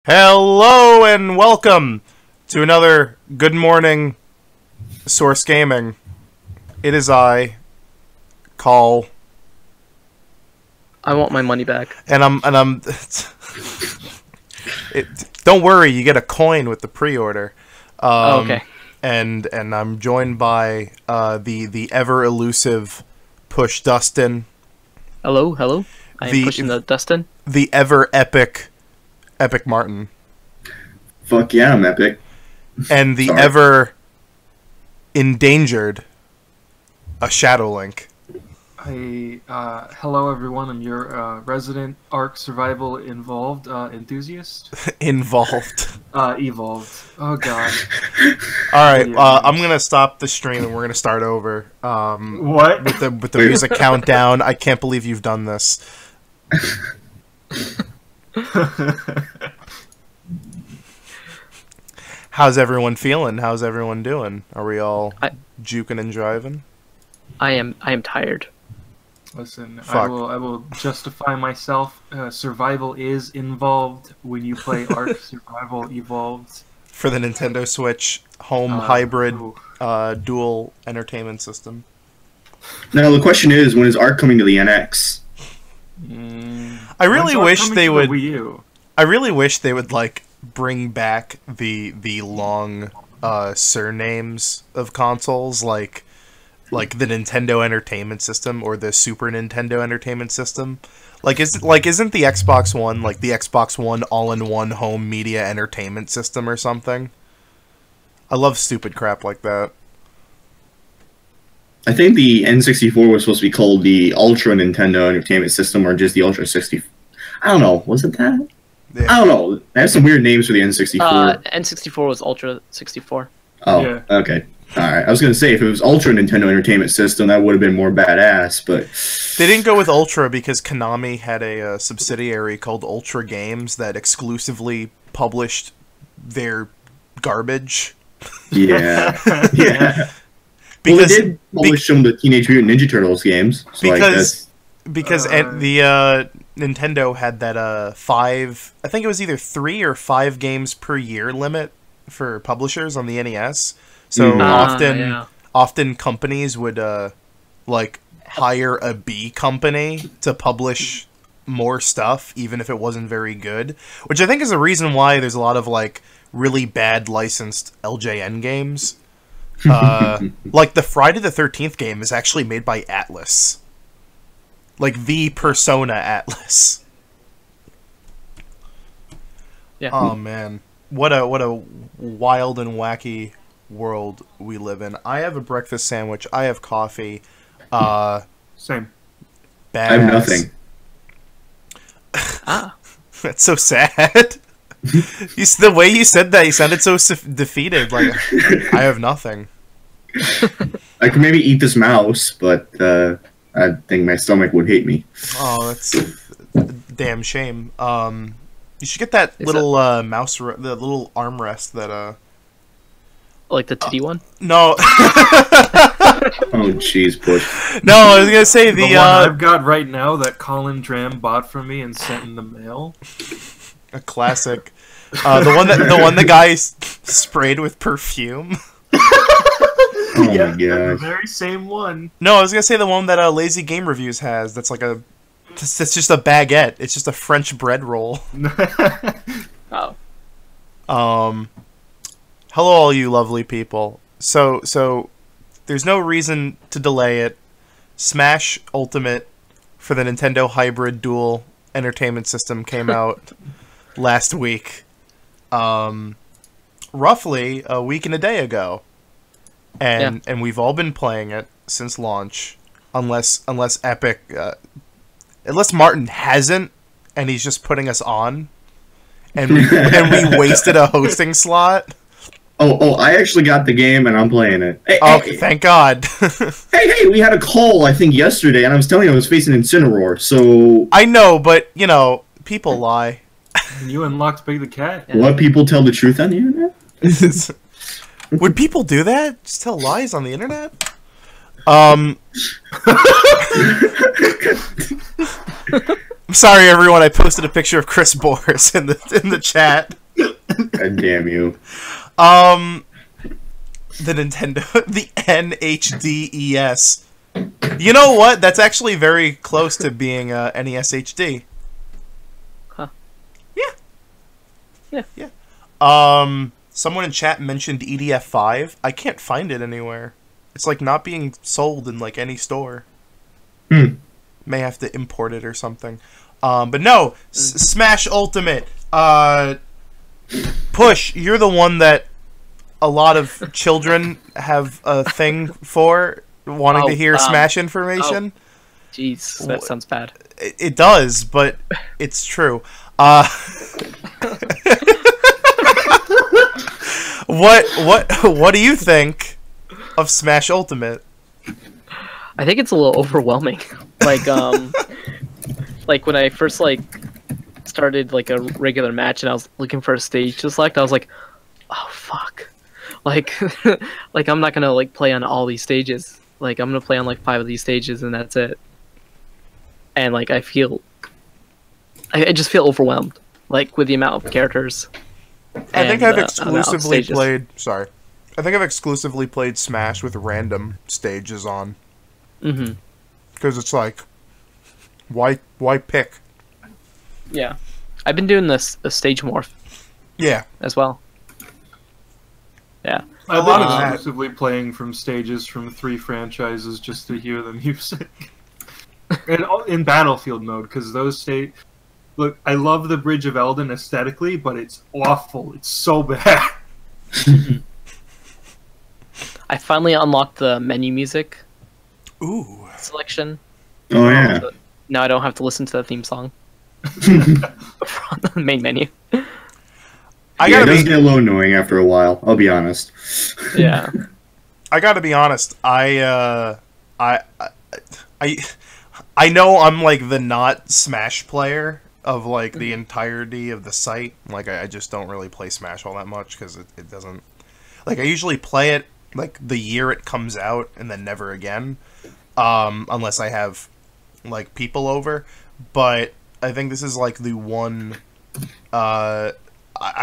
Hello and welcome to another Good Morning Source Gaming. It is I, Call. I want my money back. And I'm don't worry, you get a coin with the pre-order. Okay. And I'm joined by the ever elusive Push Dustin. Hello. I am pushing the Dustin. The ever epic Martin. Fuck yeah, I'm epic. And the ever endangered AShadowLink. Hello everyone, I'm your resident Ark survival involved enthusiast. Evolved. Oh god. Alright, I'm gonna stop the stream and we're gonna start over. What? With the music countdown. I can't believe you've done this. How's everyone feeling? How's everyone doing? Are we all juking and driving? I am tired. Listen, Fuck. I will justify myself. Survival is involved when you play Ark Survival Evolved. For the Nintendo Switch home hybrid ooh. dual entertainment system. Now the question is, when is Ark coming to the NX? I really wish they would. Wii U? I really wish they would like bring back the long surnames of consoles, like the Nintendo Entertainment System or the Super Nintendo Entertainment System. Isn't the Xbox One like the Xbox One all-in-one home media entertainment system or something? I love stupid crap like that. I think the N64 was supposed to be called the Ultra Nintendo Entertainment System, or just the Ultra 60. I don't know. Was it that? Yeah. I don't know. They have some weird names for the N64. N64 was Ultra 64. Oh, Yeah. Okay. Alright. I was going to say, if it was Ultra Nintendo Entertainment System, that would have been more badass, but... They didn't go with Ultra because Konami had a subsidiary called Ultra Games that exclusively published their garbage. Yeah. Yeah. Because Well, they did publish some of the Teenage Mutant Ninja Turtles games. So because the Nintendo had that I think it was either 3 or 5 games per year limit for publishers on the NES. So often companies would like hire a B company to publish more stuff, even if it wasn't very good. Which I think is the reason why there's a lot of like really bad licensed LJN games. Like the Friday the 13th game is actually made by Atlas. Like the Persona Atlas. Yeah. Oh man. What a wild and wacky world we live in. I have a breakfast sandwich. I have coffee. Same. I have nothing. That's so sad. The way you said that, you sounded so defeated. Like, I have nothing. I could maybe eat this mouse, but I think my stomach would hate me. Oh, that's a damn shame. You should get that little mouse, the little armrest that Like the titty one? No. Oh, jeez, Push. No, I was gonna say the one I've got right now that Colin Dram bought for me and sent in the mail. a classic. The one the guy sprayed with perfume. Oh Yeah, my the gosh. very same one. No, I was gonna say the one that Lazy Game Reviews has. That's like it's just a baguette. It's just a French bread roll. Oh. Hello, all you lovely people. So there's no reason to delay it. Smash Ultimate for the Nintendo Hybrid Dual Entertainment System came out last week, roughly a week and a day ago, and we've all been playing it since launch, unless Epic, unless Martin hasn't, and he's just putting us on, and we wasted a hosting slot. Oh, I actually got the game and I'm playing it. Hey, Okay, thank God. hey, we had a call, I think, yesterday, and I was telling you I was facing Incineroar, so... I know, but, you know, people lie. And you unlocked Big the Cat. What, people tell the truth on the internet? Would people do that? Just tell lies on the internet? I'm sorry, everyone. I posted a picture of Chris Boris in the chat. God damn you. The Nintendo, the NHDES. You know what? That's actually very close to being NES HD. Huh. Yeah. Someone in chat mentioned EDF5. I can't find it anywhere. It's like not being sold in like any store. May have to import it or something. But no, Smash Ultimate. Push, you're the one that a lot of children have a thing for, wanting to hear Smash information. Jeez, that sounds bad. It does, but it's true. What do you think of Smash Ultimate? I think it's a little overwhelming. Like like when I first started like a regular match and I was looking for a stage to select, I was like, oh fuck. Like like I'm not gonna like play on all these stages. Like I'm gonna play on like 5 of these stages and that's it. And like I just feel overwhelmed, like with the amount of characters. I think I've exclusively played. Sorry, I think I've exclusively played Smash with random stages on. Because it's like, why pick? Yeah, I've been doing this a stage morph. Yeah, as well. Yeah, I've been exclusively playing from stages from 3 franchises just to hear the music. And in Battlefield mode, because those state. Look, I love the Bridge of Eldin aesthetically, but it's awful. It's so bad. I finally unlocked the menu music. Ooh. Selection. Oh yeah. Now I don't have to listen to the theme song from the main menu. It does get a little annoying after a while. I'll be honest. Yeah. I gotta be honest. I know I'm like the not Smash player of like the entirety of the site. Like I just don't really play Smash all that much because it doesn't. Like I usually play it like the year it comes out and then never again, unless I have like people over. But I think this is like the one. I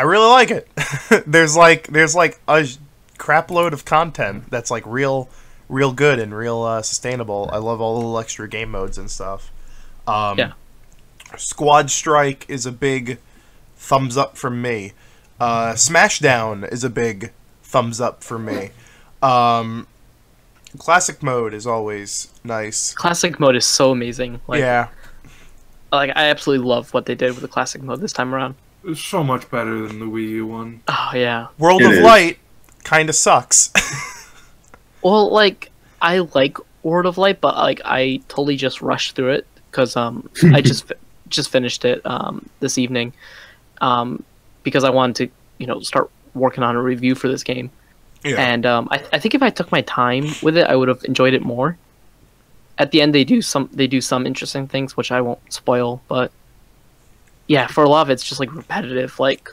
really like it. there's like a crap load of content that's like real good and real sustainable. I love all the little extra game modes and stuff. Yeah. Squad Strike is a big thumbs up from me. Smashdown is a big thumbs up for me. Classic mode is always nice. Classic mode is so amazing. Like, yeah. Like I absolutely love what they did with the classic mode this time around. It's so much better than the Wii U one. Oh yeah. World of Light kind of sucks. Well, like I like World of Light, but like I totally just rushed through it because I just finished it this evening because I wanted to start working on a review for this game. Yeah. And I think if I took my time with it, I would have enjoyed it more. At the end, they do some interesting things, which I won't spoil. But yeah, for a lot of it, it's just like repetitive, like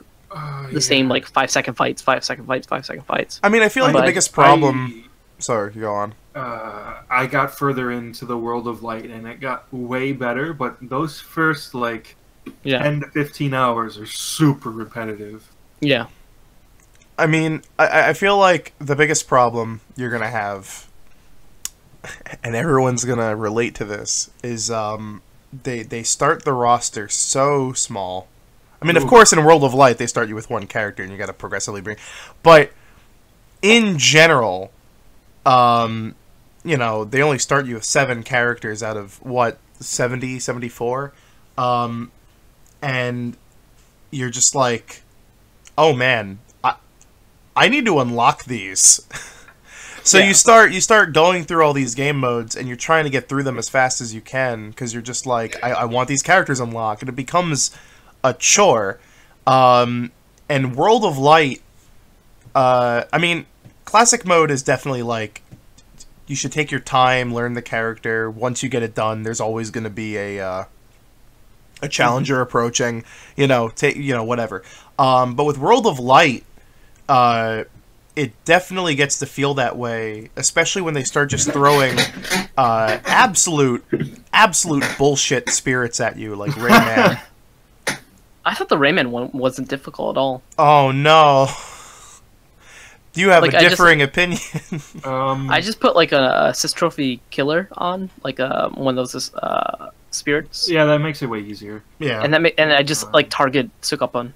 the same like 5-second fights, 5-second fights, 5-second fights. I mean, I feel like the biggest problem. Sorry, you go on. I got further into the World of Light, and it got way better. But those first 10 to 15 hours are super repetitive. Yeah. I mean, I feel like the biggest problem you're gonna have, and everyone's gonna relate to this, is they start the roster so small. I mean, of course, in World of Light, they start you with one character, and you gotta progressively bring. But in general, they only start you with 7 characters out of, 70, 74? And you're just like, oh man, I need to unlock these. So you start going through all these game modes, and you're trying to get through them as fast as you can, because you're just like, I want these characters unlocked, and it becomes a chore. And World of Light, I mean, classic mode is definitely like, you should take your time, learn the character. Once you get it done, there's always going to be a challenger approaching, whatever. But with World of Light, it definitely gets to feel that way, especially when they start just throwing absolute bullshit spirits at you, like Rayman. I thought the Rayman one wasn't difficult at all. Oh no. You have Like, a differing opinion. I just put like a assist trophy killer on, like one of those spirits. Yeah, that makes it way easier. Yeah. And I just like target Sukapon.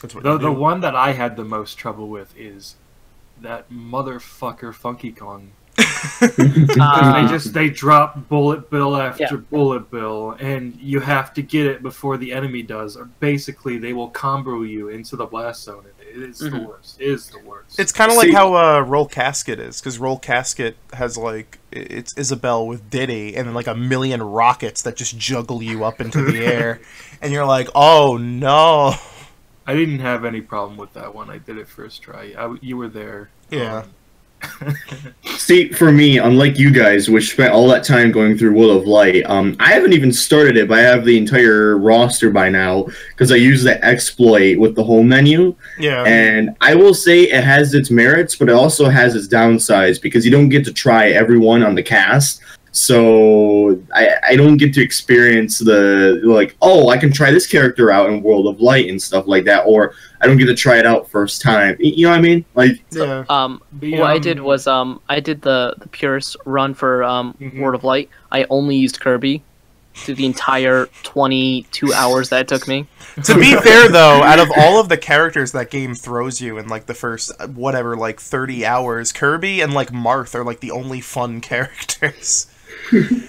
That's what The one that I had the most trouble with is that motherfucker Funky Kong. They drop bullet bill after bullet bill, and you have to get it before the enemy does, or basically they will combo you into the blast zone. It is the worst. It is the worst. It's kind of like how Roll Casket is, because Roll Casket has like it's Isabelle with Diddy, and then like a million rockets that just juggle you up into the air, and you're like, oh no. I didn't have any problem with that one. I did it first try. You were there. Yeah. See, for me, unlike you guys, which spent all that time going through Will of Light, I haven't even started it, but I have the entire roster by now, because I use the exploit with the home menu. Yeah. And I will say it has its merits, but it also has its downsides, because you don't get to try everyone on the cast. So I don't get to experience the, like, oh, I can try this character out in World of Light and stuff like that, or I don't get to try it out first time. You know what I mean? Like, yeah. What I did was I did the purest run for World of Light. I only used Kirby through the entire 22 hours that it took me. To be fair, though, out of all of the characters that game throws you in, like, the first, whatever, like, 30 hours, Kirby and, like, Marth are, like, the only fun characters.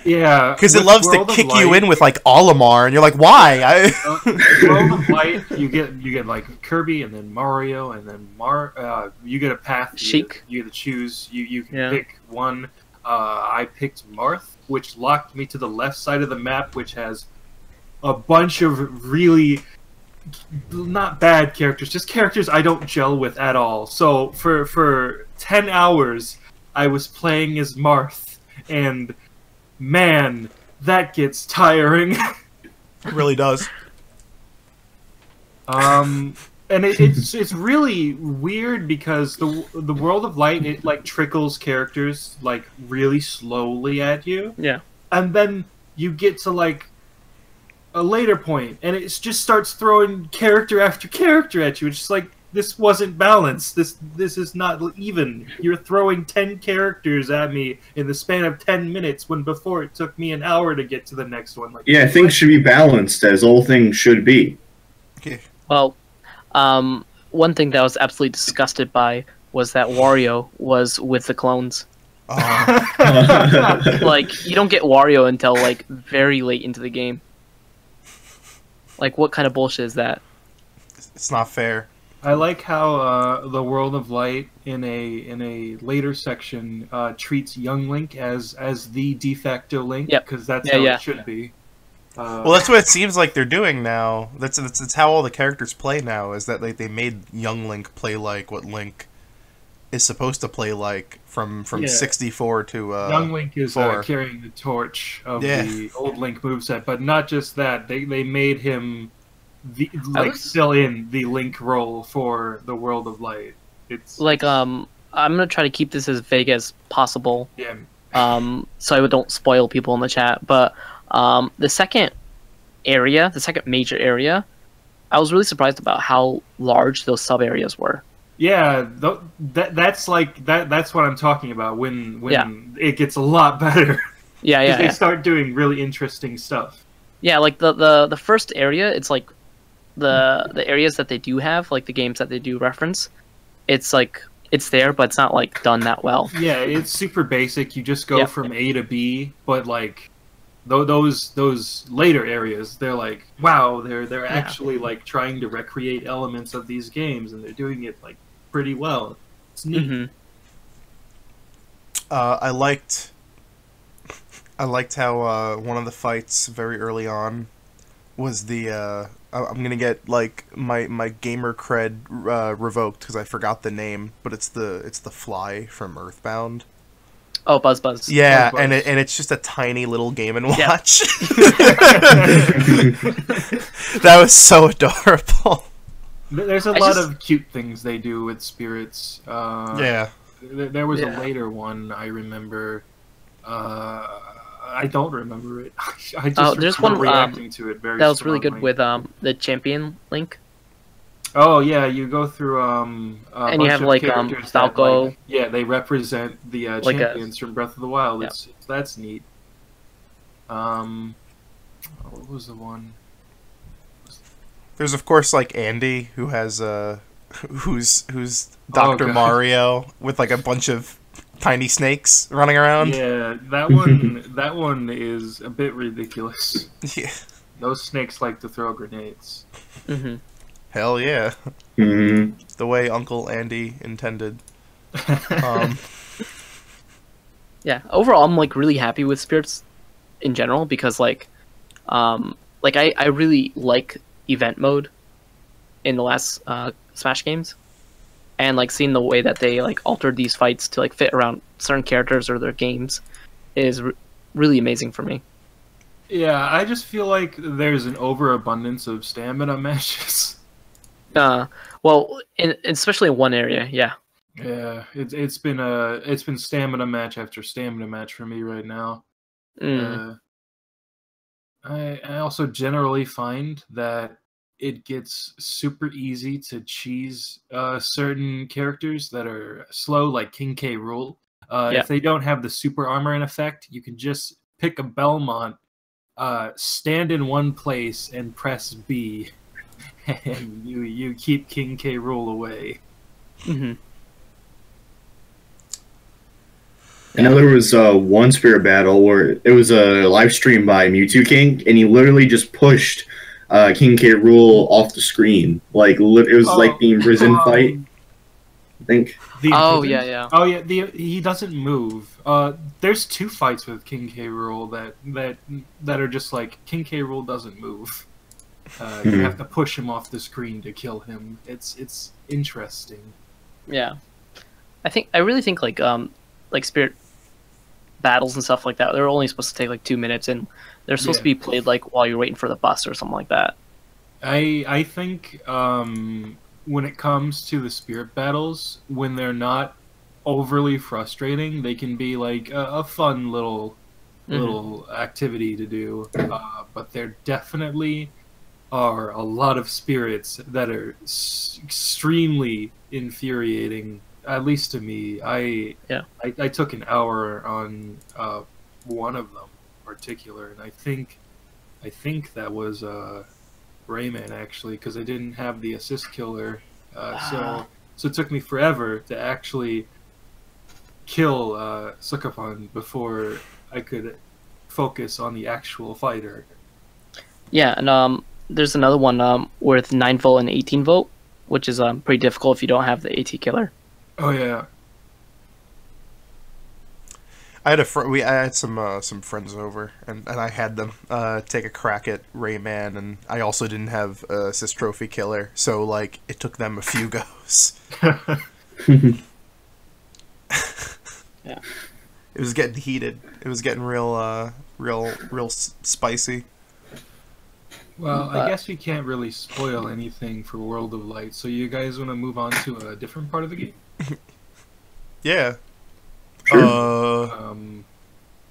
Yeah. Because it loves to kick you in with, like, Olimar, and you're like, why? World of Light, you get, like, Kirby, and then Mario, and then you get a path. Sheik. You get to choose. You can pick one. I picked Marth, which locked me to the left side of the map, which has a bunch of really not bad characters, just characters I don't gel with at all. So for 10 hours, I was playing as Marth, and man, that gets tiring. It really does. And it's really weird because the World of Light, it like trickles characters like really slowly at you. Yeah. And then you get to like a later point, and it just starts throwing character after character at you. It's just like, this wasn't balanced. This is not even. You're throwing 10 characters at me in the span of 10 minutes, when before it took me an hour to get to the next one. Like, yeah, things should be balanced, as all things should be. Okay. Well, one thing that I was absolutely disgusted by was that Wario was with the clones. Like, you don't get Wario until like very late into the game. Like, what kind of bullshit is that? It's not fair. I like how the World of Light in a later section treats young Link as the de facto Link, because that's how it should be. Well, that's what it seems like they're doing now. That's how all the characters play now. Is that they made young Link play like what Link is supposed to play like from 64 to young Link is 4. Carrying the torch of the old Link moveset, but not just that. They made him fill in the Link role for the World of Light. It's like I'm gonna try to keep this as vague as possible. Yeah. So I don't spoil people in the chat. But the second major area, I was really surprised about how large those sub areas were. Yeah, that's like that's what I'm talking about. When it gets a lot better. Yeah. They start doing really interesting stuff. Yeah, like the first area, it's like the areas that they do have, like the games that they do reference, it's like it's there, but it's not like done that well. Yeah, it's super basic. You just go from A to B, but like those later areas, they're like, wow, they're actually like trying to recreate elements of these games, and they're doing it like pretty well. It's neat. Mm-hmm. I liked how one of the fights very early on was the I'm gonna get like my gamer cred revoked because I forgot the name, but it's the Fly from Earthbound. Oh, Buzz. Yeah, Buzz. and it's just a tiny little Game and Watch. Yeah. That was so adorable. There's a lot of cute things they do with spirits. Yeah. There was a later one I remember. I don't remember it. I just there's one reacting to it very that was strongly. really good with the champion link. Oh yeah, you go through and you have like Falco. Like, yeah, they represent the champions from Breath of the Wild. Yeah. That's neat. What was the one? There's of course like Andy, who has who's Dr. Mario with like a bunch of tiny snakes running around. Yeah, that one that one is a bit ridiculous. Yeah. Those snakes like to throw grenades. Mm-hmm. Hell yeah. Mm-hmm. The way Uncle Andy intended. Yeah, overall I'm like really happy with spirits in general because like I really like event mode in the last Smash games, and like seeing the way that they like altered these fights to like fit around certain characters or their games is really amazing for me. Yeah, I just feel like there's an overabundance of stamina matches. Well, especially in one area, yeah. Yeah, it's been stamina match after stamina match for me right now. I also generally find that it gets super easy to cheese certain characters that are slow, like King K. Rool. If they don't have the super armor in effect, you can just pick a Belmont, stand in one place, and press B, and you keep King K. Rool away. Mm-hmm. I know there was one spirit battle where it was a live stream by Mewtwo King, and he literally just pushed King K. Rool off the screen. Like it was like the imprisoned fight. I think. Oh yeah. Oh yeah. He doesn't move. There's two fights with King K. Rool that are just like King K. Rool doesn't move. You have to push him off the screen to kill him. It's interesting. Yeah, I really think like spirit battles and stuff like that, they're only supposed to take like 2 minutes, and they're supposed to be played like while you're waiting for the bus or something like that. I think when it comes to the spirit battles, when they're not overly frustrating, they can be like a fun little activity to do. But there definitely are a lot of spirits that are extremely infuriating. At least to me, I took an hour on one of them in particular, and I think that was Rayman actually, because I didn't have the assist killer, so it took me forever to actually kill Sukapan before I could focus on the actual fighter. Yeah, and there's another one with 9 volt and 18 volt, which is pretty difficult if you don't have the AT killer. Oh yeah. I had some friends over, and I had them take a crack at Rayman, and I also didn't have assist trophy killer, so like it took them a few goes. Yeah. It was getting heated. It was getting real spicy. Well, I guess we can't really spoil anything for World of Light, so you guys want to move on to a different part of the game? Yeah. Sure.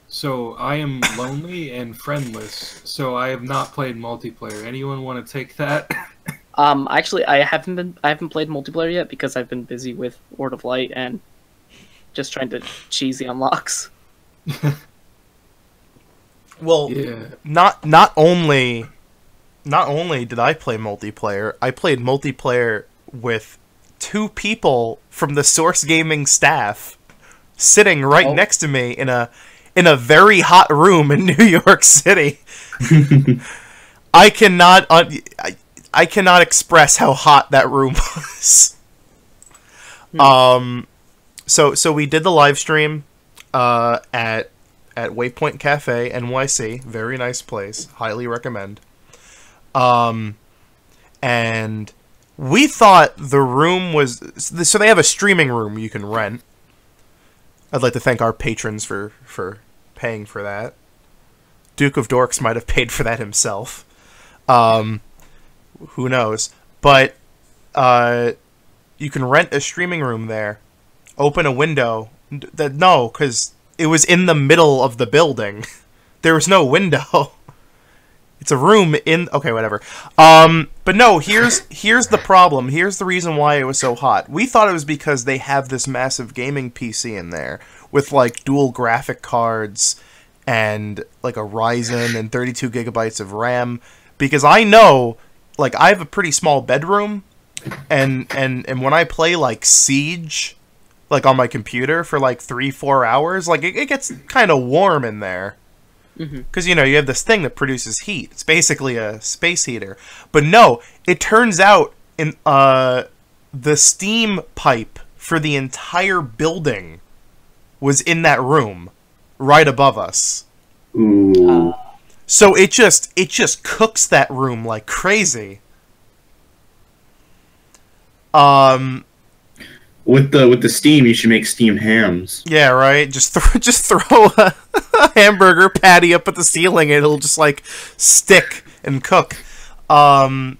So I am lonely and friendless, so I have not played multiplayer. Anyone want to take that? Actually, I haven't played multiplayer yet because I've been busy with World of Light and just trying to cheese the unlocks. Well, yeah. Not only did I play multiplayer, I played multiplayer with 2 people from the Source Gaming staff sitting right next to me in a very hot room in New York City. I cannot express how hot that room was. So we did the live stream at Waypoint Cafe NYC, very nice place, highly recommend. And we thought the room was... So they have a streaming room you can rent. I'd like to thank our patrons for paying for that. Duke of Dorks might have paid for that himself. Who knows? But you can rent a streaming room there, open a window. No, because it was in the middle of the building. There was no window. It's a room in... Okay, whatever. But no, here's the problem. Here's the reason why it was so hot. We thought it was because they have this massive gaming PC in there with, like, dual graphic cards and, like, a Ryzen and 32 gigabytes of RAM. Because I know, like, I have a pretty small bedroom, and when I play, like, Siege, like, on my computer for, like, 3-4 hours, like, it gets kind of warm in there. Because, you know, you have this thing that produces heat. It's basically a space heater. But no, it turns out in the steam pipe for the entire building was in that room right above us. Ooh. So it just cooks that room like crazy. With the steam, you should make steamed hams. Yeah, right. Just throw a hamburger patty up at the ceiling, and it'll just like stick and cook. I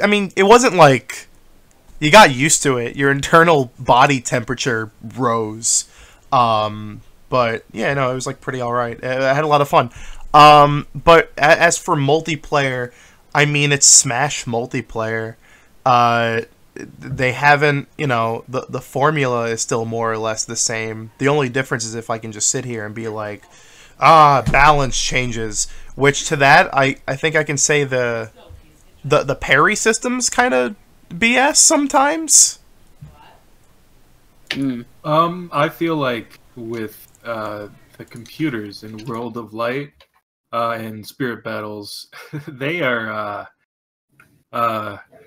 mean, it wasn't like you got used to it. Your internal body temperature rose. But yeah, no, it was like pretty all right. I had a lot of fun. But as for multiplayer, I mean, it's Smash multiplayer. They haven't, you know, the formula is still more or less the same. The only difference is if I can just sit here and be like, balance changes. Which to that, I think I can say the parry system's kind of BS sometimes. I feel like with the computers in World of Light and Spirit Battles, they are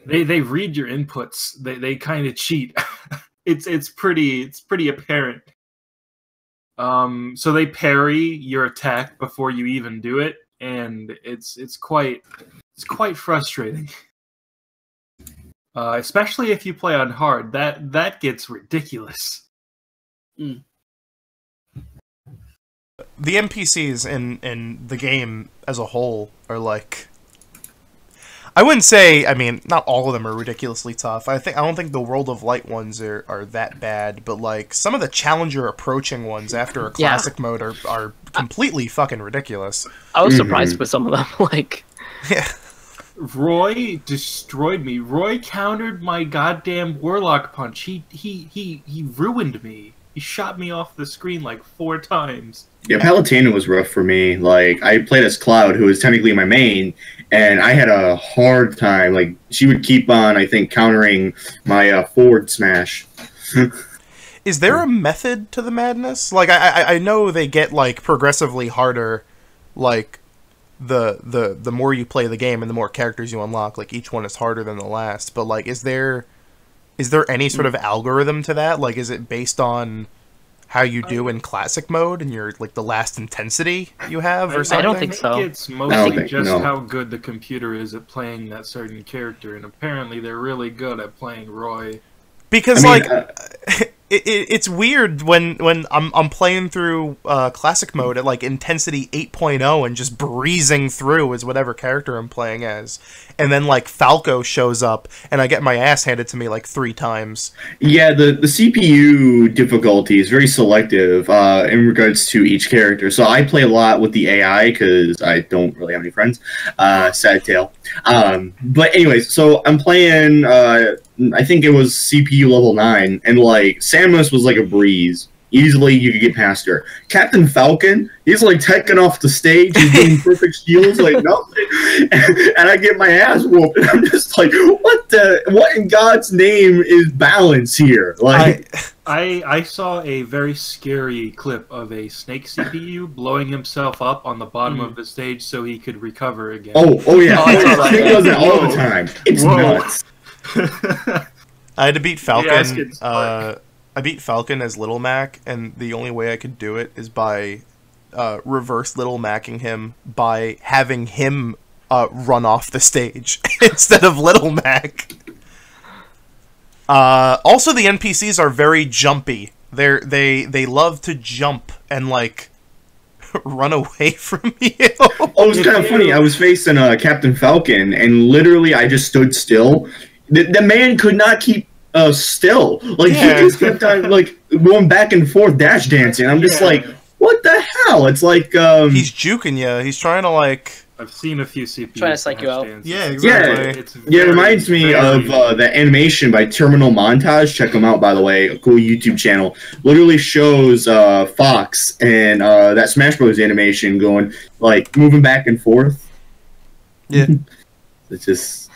they read your inputs. They kind of cheat. it's pretty apparent. So they parry your attack before you even do it, and it's quite frustrating. Especially if you play on hard, that gets ridiculous. The NPCs in the game as a whole are like, I wouldn't say, I mean, not all of them are ridiculously tough. I don't think the World of Light ones are that bad, but like some of the challenger approaching ones after a classic mode are completely fucking ridiculous. I was surprised with some of them. Like, yeah. Roy destroyed me. Roy countered my goddamn Warlock punch. He ruined me. He shot me off the screen like 4 times. Yeah, Palutena was rough for me. Like, I played as Cloud, who was technically my main, and I had a hard time. Like, she would keep on, I think, countering my forward smash. Is there a method to the madness? Like, I know they get, like, progressively harder, like, the more you play the game and the more characters you unlock. Like, each one is harder than the last. But, like, is there any sort of algorithm to that? Like, is it based on how you do in classic mode and your, like, the last intensity you have or something? I don't think so. It's mostly just how good the computer is at playing that certain character, and apparently they're really good at playing Roy. Because, I mean, it's weird when I'm playing through classic mode at like intensity 8.0 and just breezing through as whatever character I'm playing as, and then like Falco shows up and I get my ass handed to me like 3 times. Yeah, the CPU difficulty is very selective in regards to each character. So I play a lot with the AI because I don't really have any friends. Sad tale. But anyways, so I'm playing. I think it was CPU level 9, and like Samus was like a breeze. Easily you could get past her. Captain Falcon, he's like taking off the stage, he's doing perfect shields like nothing, and I get my ass whooped, and I'm just like, what in God's name is balance here? Like, I saw a very scary clip of a Snake CPU blowing himself up on the bottom of the stage so he could recover again. Oh yeah, he does it all the time. It's nuts. I had to beat Falcon. I beat Falcon as Little Mac, and the only way I could do it is by reverse Little Macking him by having him run off the stage instead of Little Mac. Also, the NPCs are very jumpy. They love to jump and like run away from you. Oh, it's kind of funny. I was facing Captain Falcon, and literally I just stood still. the man could not keep still. Like he Yeah. just kept on like going back and forth dash dancing. I'm just like, what the hell? It's like he's juking you. He's trying to like. I've seen a few CPUs Trying to psych you out. dances. Yeah, exactly. It reminds me of the animation by Terminal Montage. Check them out, by the way. A cool YouTube channel. Literally shows Fox and that Smash Bros. Animation going, like, moving back and forth. Yeah. It's just,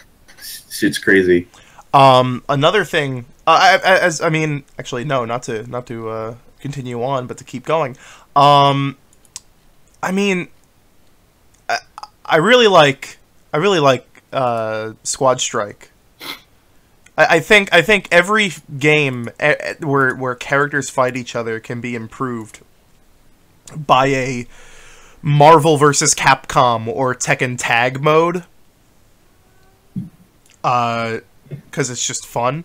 shit's crazy. Another thing, actually, no, not to continue on, but to keep going. I mean, I really like Squad Strike. I think every game where characters fight each other can be improved by a Marvel vs. Capcom or Tekken Tag mode. Because it's just fun.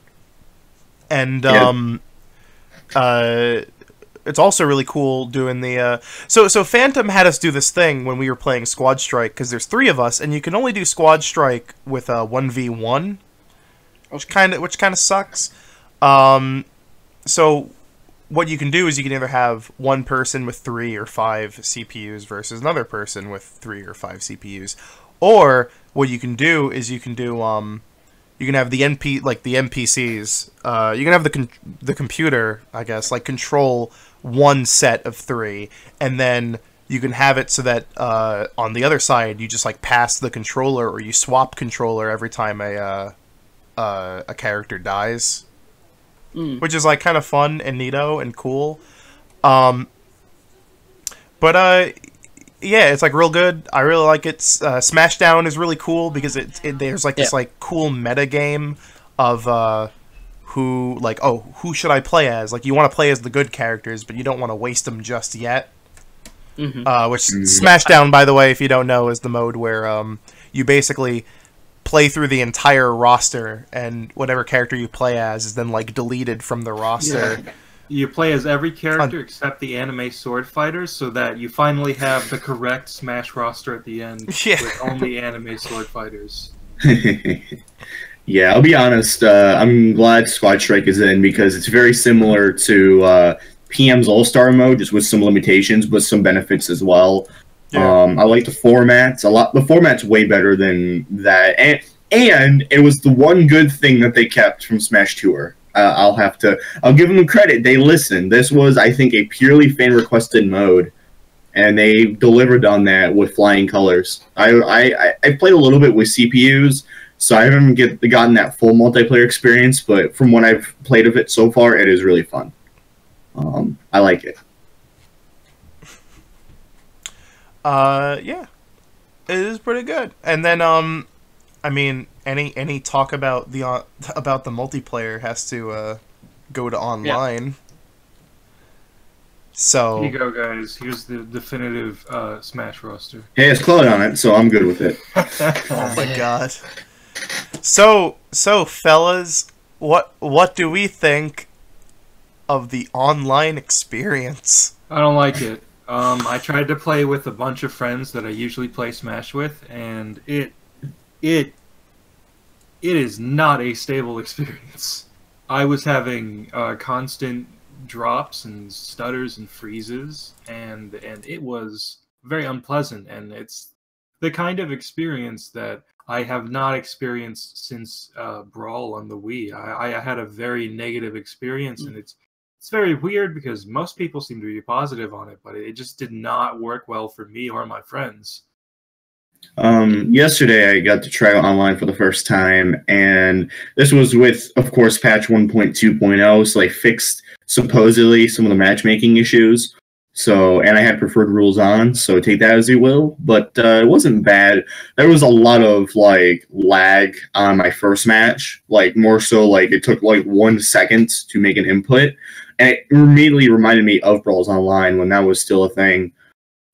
And it's also really cool doing the so Phantom had us do this thing when we were playing Squad Strike, because there's 3 of us and you can only do Squad Strike with 1v1, which kind of sucks. So what you can do is you can either have one person with 3 or 5 CPUs versus another person with 3 or 5 CPUs, or what you can do is you can have the NPCs. You can have the computer, I guess, like control one set of 3, and then you can have it so that on the other side you just like pass the controller, or you swap controller every time a character dies, which is like kind of fun and neato and cool. Yeah, it's like real good. I really like it. Smashdown is really cool because there's like this like cool meta game of who should I play as? Like, you want to play as the good characters, but you don't want to waste them just yet. Smashdown, by the way, if you don't know, is the mode where you basically play through the entire roster, and whatever character you play as is then like deleted from the roster. Yeah. You play as every character except the anime sword fighters, so that you finally have the correct Smash roster at the end with only anime sword fighters. Yeah, I'll be honest. I'm glad Squad Strike is in, because it's very similar to PM's All-Star mode, just with some limitations, but some benefits as well. Yeah. I like the formats a lot. The format's way better than that, and it was the one good thing that they kept from Smash Tour. I'll give them credit. They listened. This was, I think, a purely fan-requested mode, and they delivered on that with flying colors. I played a little bit with CPUs, so I haven't gotten that full multiplayer experience, but from what I've played of it so far, it is really fun. I like it. Yeah, it is pretty good. And then, I mean, any talk about the multiplayer has to go to online. Yeah. So here you go, guys. Here's the definitive Smash roster. Hey, it's Kawlun on it, so I'm good with it. Oh my god. So fellas, what do we think of the online experience? I don't like it. I tried to play with a bunch of friends that I usually play Smash with, and it is not a stable experience. I was having constant drops and stutters and freezes, and it was very unpleasant, and it's the kind of experience that I have not experienced since Brawl on the Wii. I had a very negative experience, and it's very weird because most people seem to be positive on it, but it just did not work well for me or my friends. Yesterday I got to try it online for the first time, and this was with, of course, patch 1.2.0, so they fixed supposedly some of the matchmaking issues. So, and I had preferred rules on, so take that as you will, but it wasn't bad. There was a lot of like lag on my first match, like more so like it took like 1 second to make an input, and it immediately reminded me of Brawls Online when that was still a thing.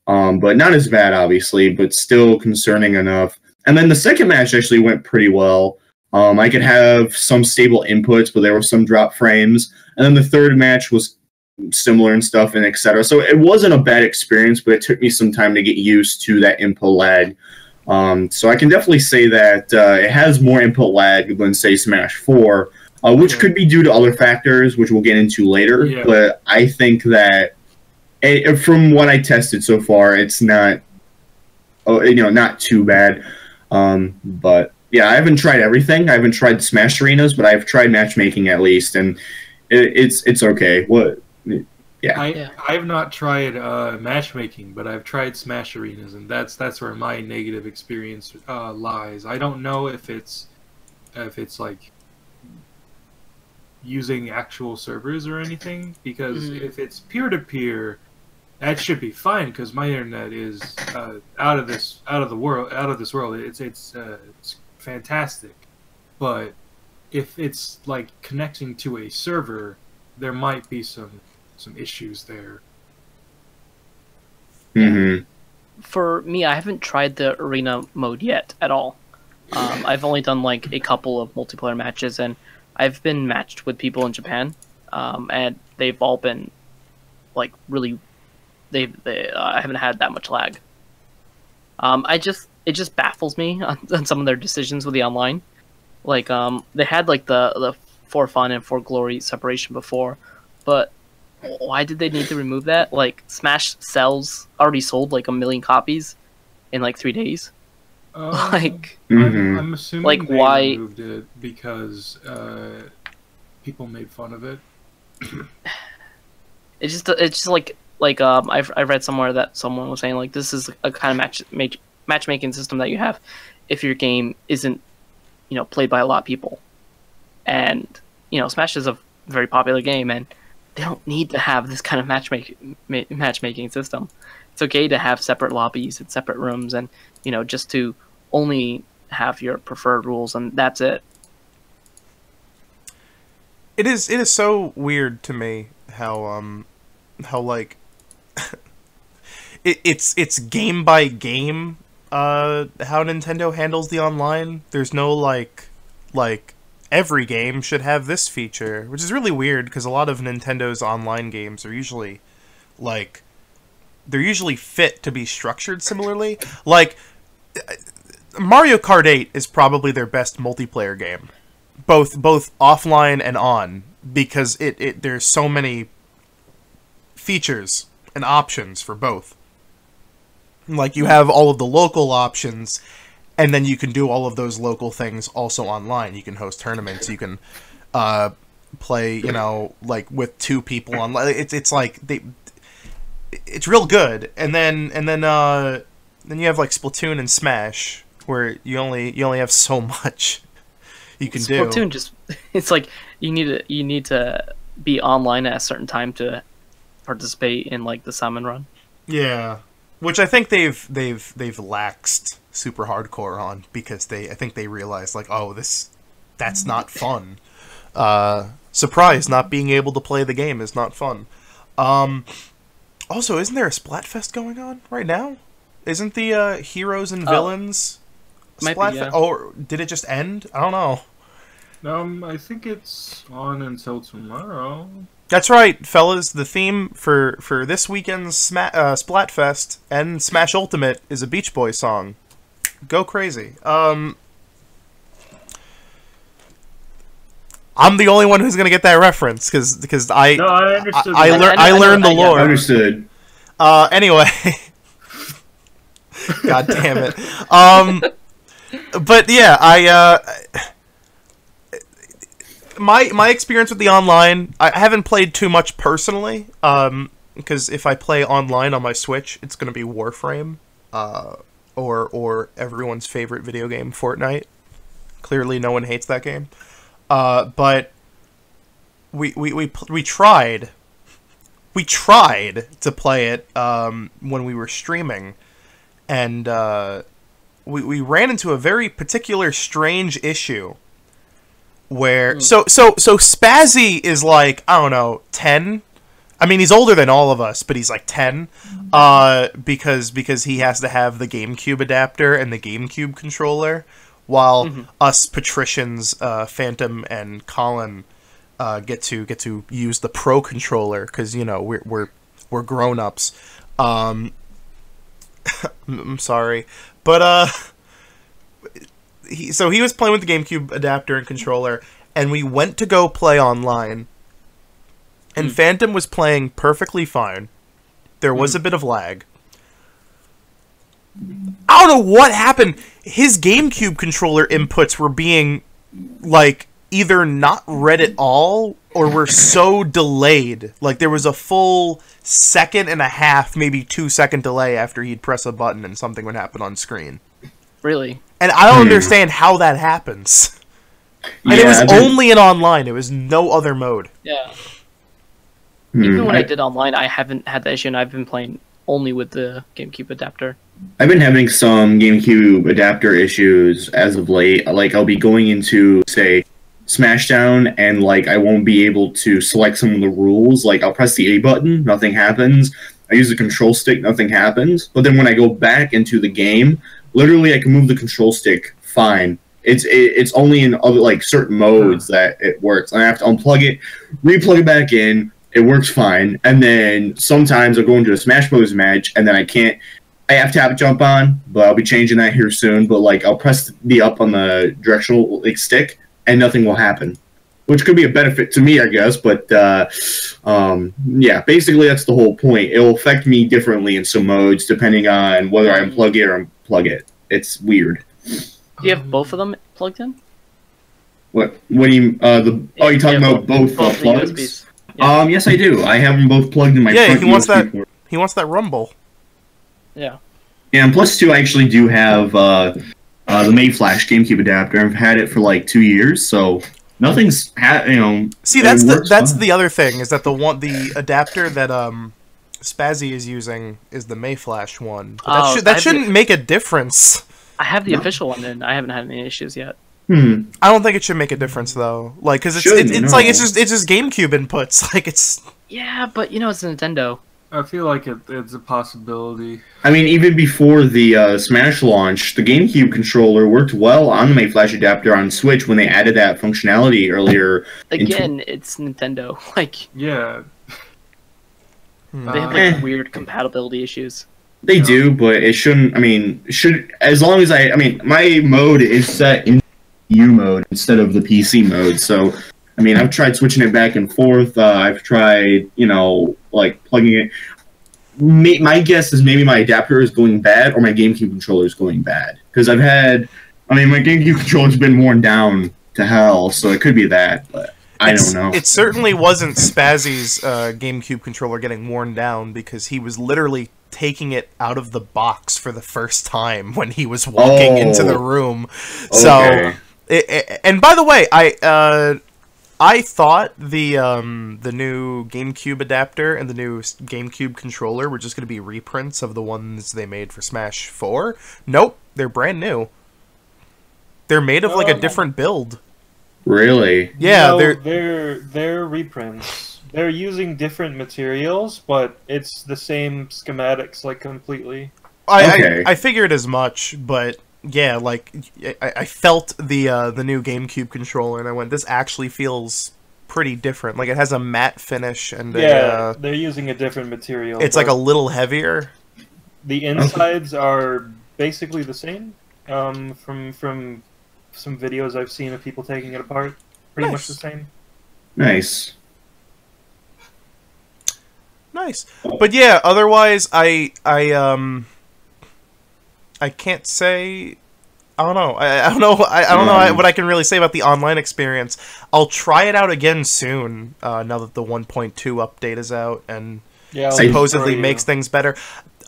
But not as bad, obviously, but still concerning enough. And then the second match actually went pretty well. I could have some stable inputs, but there were some drop frames. And then the third match was similar and stuff, and etc. So it wasn't a bad experience, but it took me some time to get used to that input lag. So I can definitely say that it has more input lag than, say, Smash 4, which could be due to other factors, which we'll get into later. Yeah. But I think that from what I tested so far, it's not, not too bad. But yeah, I haven't tried everything. I haven't tried Smash Arenas, but I've tried matchmaking at least, and it's okay. I've not tried matchmaking, but I've tried Smash Arenas, and that's where my negative experience lies. I don't know if it's like using actual servers or anything, because if it's peer-to-peer, that should be fine, because my internet is out of this world. It's fantastic. But if it's like connecting to a server, there might be some issues there. For me, I haven't tried the arena mode yet at all. I've only done like a couple of multiplayer matches, and I've been matched with people in Japan, and they've all been like really. I haven't had that much lag. It just baffles me on some of their decisions with the online. Like they had like the for fun and for glory separation before, but why did they need to remove that? Like Smash already sold like 1 million copies in like 3 days. I'm assuming like they why removed it because people made fun of it. It's just like I read somewhere that someone was saying like this is a kind of matchmaking system that you have if your game isn't played by a lot of people, and Smash is a very popular game, and they don't need to have this kind of matchmaking system. It's okay to have separate lobbies and separate rooms, and just to only have your preferred rules, and that's it. It is so weird to me how like it's game by game how Nintendo handles the online. There's no like every game should have this feature, which is really weird because a lot of Nintendo's online games are usually like they're usually fit to be structured similarly. Like Mario Kart 8 is probably their best multiplayer game, both offline and on, because there's so many features and options for both. Like you have all of the local options, and then you can do all of those local things also online. You can host tournaments. You can play, like with 2 people online. It's like it's real good. And then you have like Splatoon and Smash, where you only have so much you can do. Splatoon it's like you need to be online at a certain time to participate in like the salmon run. Yeah, which I think they've laxed super hardcore on, because I think they realized like, oh, that's not fun. Surprise, not being able to play the game is not fun. Also, isn't there a Splatfest going on right now? Isn't the Heroes and Villains Splatfest? Yeah. Or did it just end? I don't know. I think it's on until tomorrow. That's right, fellas. The theme for this weekend's Splatfest and Smash Ultimate is a Beach Boys song. Go crazy. I'm the only one who's gonna get that reference because I understood. I learned the lore. Understood. Anyway, God damn it. But yeah, my experience with the online, I haven't played too much personally, because if I play online on my Switch, it's going to be Warframe, or everyone's favorite video game, Fortnite. Clearly, no one hates that game. But we tried to play it when we were streaming, and we ran into a very particular strange issue. Where so Spazzy is like, I don't know, 10. I mean, he's older than all of us, but he's like 10, because he has to have the GameCube adapter and the GameCube controller, while us patricians, Phantom and Kawlun, get to use the Pro controller, because we're grown ups. I'm sorry, but he was playing with the GameCube adapter and controller, and we went to go play online. And Phantom was playing perfectly fine. There was a bit of lag. I don't know what happened. His GameCube controller inputs were being, like, either not read at all, or were so delayed. Like, there was a full second and a half, maybe 2-second delay after he'd press a button and something would happen on screen. Really? And I don't understand how that happens. And it was only in online. It was no other mode. Yeah. Even when I did online, I haven't had that issue, and I've been playing only with the GameCube adapter. I've been having some GameCube adapter issues as of late. Like, I'll be going into, say, Smashdown, and, like, I won't be able to select some of the rules. Like, I'll press the A button, nothing happens. I use the control stick, nothing happens. But then when I go back into the game, literally I can move the control stick fine. It's only in other, like, certain modes that it works. And I have to unplug it, replug it back in. It works fine, and then sometimes I'll go into a Smash Bros. Match, and then I have to have it jump on, but I'll be changing that here soon, but, like, I'll press the up on the directional, like, stick, and nothing will happen. Which could be a benefit to me, I guess, but, yeah, basically that's the whole point. It'll affect me differently in some modes, depending on whether I unplug it or unplug it. It's weird. Do you have both of them plugged in? What do you, you're talking about both plugs? Yeah. Yes, I do. I have them both plugged in my front he wants USB port. He wants that rumble. Yeah. Yeah, and plus two, I actually do have the Mayflash GameCube adapter. I've had it for like 2 years, so nothing's See, that's the other thing, is that the adapter that Spazzy is using is the Mayflash one. But that shouldn't make a difference. I have the official one, and I haven't had any issues yet. I don't think it should make a difference though, like, because it's just GameCube inputs, like, it's. Yeah, but it's Nintendo. I feel like it's a possibility. I mean, even before the Smash launch, the GameCube controller worked well on the Mayflash adapter on Switch when they added that functionality earlier. Again, it's Nintendo. Like, yeah, they have like weird compatibility issues. They do, but it shouldn't. I mean, as long as my mode is set in U mode instead of the PC mode. So, I mean, I've tried switching it back and forth. I've tried, like, plugging it. My guess is maybe my adapter is going bad or my GameCube controller is going bad. Because my GameCube controller's been worn down to hell, so it could be that, but I don't know. It certainly wasn't Spazzy's GameCube controller getting worn down, because he was literally taking it out of the box for the first time when he was walking into the room. So... and by the way, I thought the new GameCube adapter and the new GameCube controller were just going to be reprints of the ones they made for Smash 4. Nope, they're brand new. They're made of like a different build. Really? Yeah, no, they're reprints. They're using different materials, but it's the same schematics, like, completely. I figured as much, but. Yeah, like, I felt the new GameCube controller, and I went, this actually feels pretty different. Like, it has a matte finish, and they're using a different material. It's like a little heavier. The insides are basically the same. From some videos I've seen of people taking it apart, pretty much the same. Nice. But yeah, otherwise, I can't say. I don't know. I don't know what I can really say about the online experience. I'll try it out again soon. Now that the 1.2 update is out and supposedly makes things better.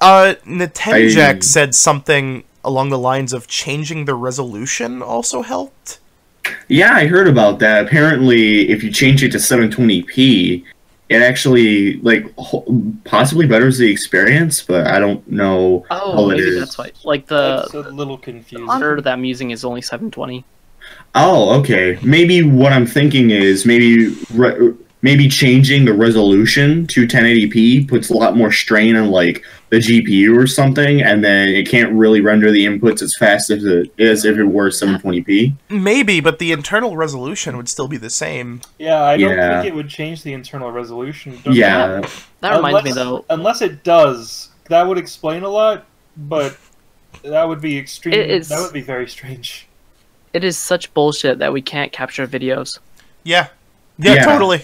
Nintendo said something along the lines of changing the resolution also helped. Yeah, I heard about that. Apparently, if you change it to 720p. It actually, like, possibly betters the experience, but I don't know how it is. That's why. Like, that's a little confusing. The monitor that I'm using is only 720. Oh, okay. Maybe what I'm thinking is maybe changing the resolution to 1080p puts a lot more strain on, like, the GPU or something, and then it can't really render the inputs as fast as it is if it were 720p. Maybe, but the internal resolution would still be the same. Yeah, I don't think it would change the internal resolution. Yeah. That reminds me, though. Unless it does. That would explain a lot, but that would be extreme. That would be very strange. it is such bullshit that we can't capture videos. Yeah. Yeah, totally.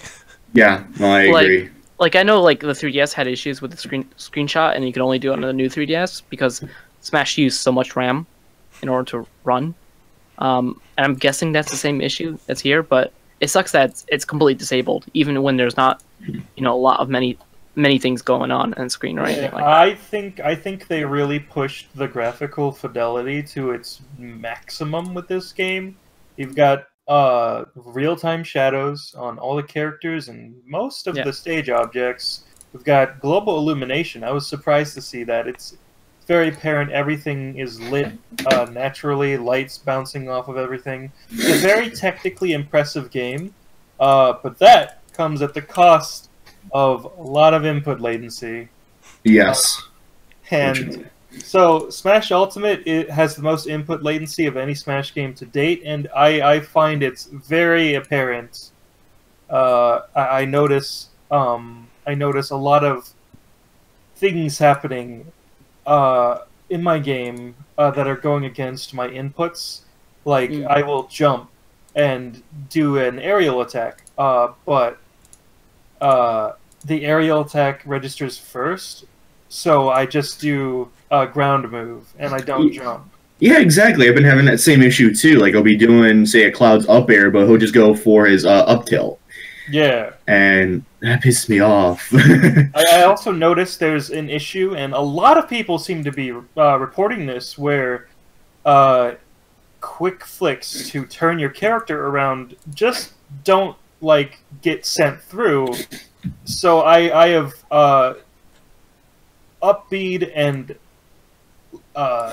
Yeah, no, I agree. Like I know like the 3DS had issues with the screenshot, and you could only do it on the new 3DS because Smash used so much RAM in order to run. And I'm guessing that's the same issue that's here, but it sucks that it's completely disabled, even when there's not, a lot of many things going on screen or anything like that. I think they really pushed the graphical fidelity to its maximum with this game. You've got real-time shadows on all the characters and most of the stage objects. We've got global illumination. I was surprised to see that. It's very apparent everything is lit naturally, lights bouncing off of everything. It's a very technically impressive game, but that comes at the cost of a lot of input latency. Yes. And so Smash Ultimate, it has the most input latency of any Smash game to date, and I find it's very apparent. I notice a lot of things happening in my game that are going against my inputs. Like I will jump and do an aerial attack, but the aerial attack registers first, so I just do a ground move and I don't jump. Yeah, exactly. I've been having that same issue too. Like I'll be doing, say, a Cloud's up air, but he'll just go for his up tilt. Yeah. And that pisses me off. I also noticed there's an issue, and a lot of people seem to be reporting this, where quick flicks to turn your character around just don't get sent through. So I have up-B'd and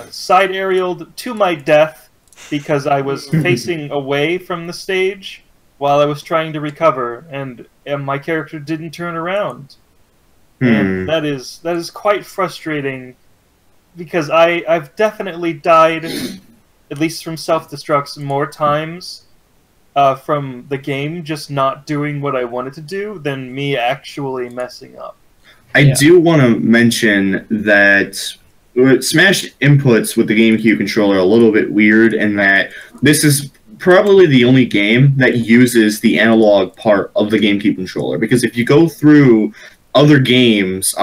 side aerialed to my death because I was facing away from the stage while I was trying to recover, and my character didn't turn around. And that is quite frustrating, because I've definitely died, at least from self-destructs, more times from the game just not doing what I wanted to do than me actually messing up. I do want to mention that Smash inputs with the GameCube controller are a little bit weird, in that this is probably the only game that uses the analog part of the GameCube controller. Because if you go through other games,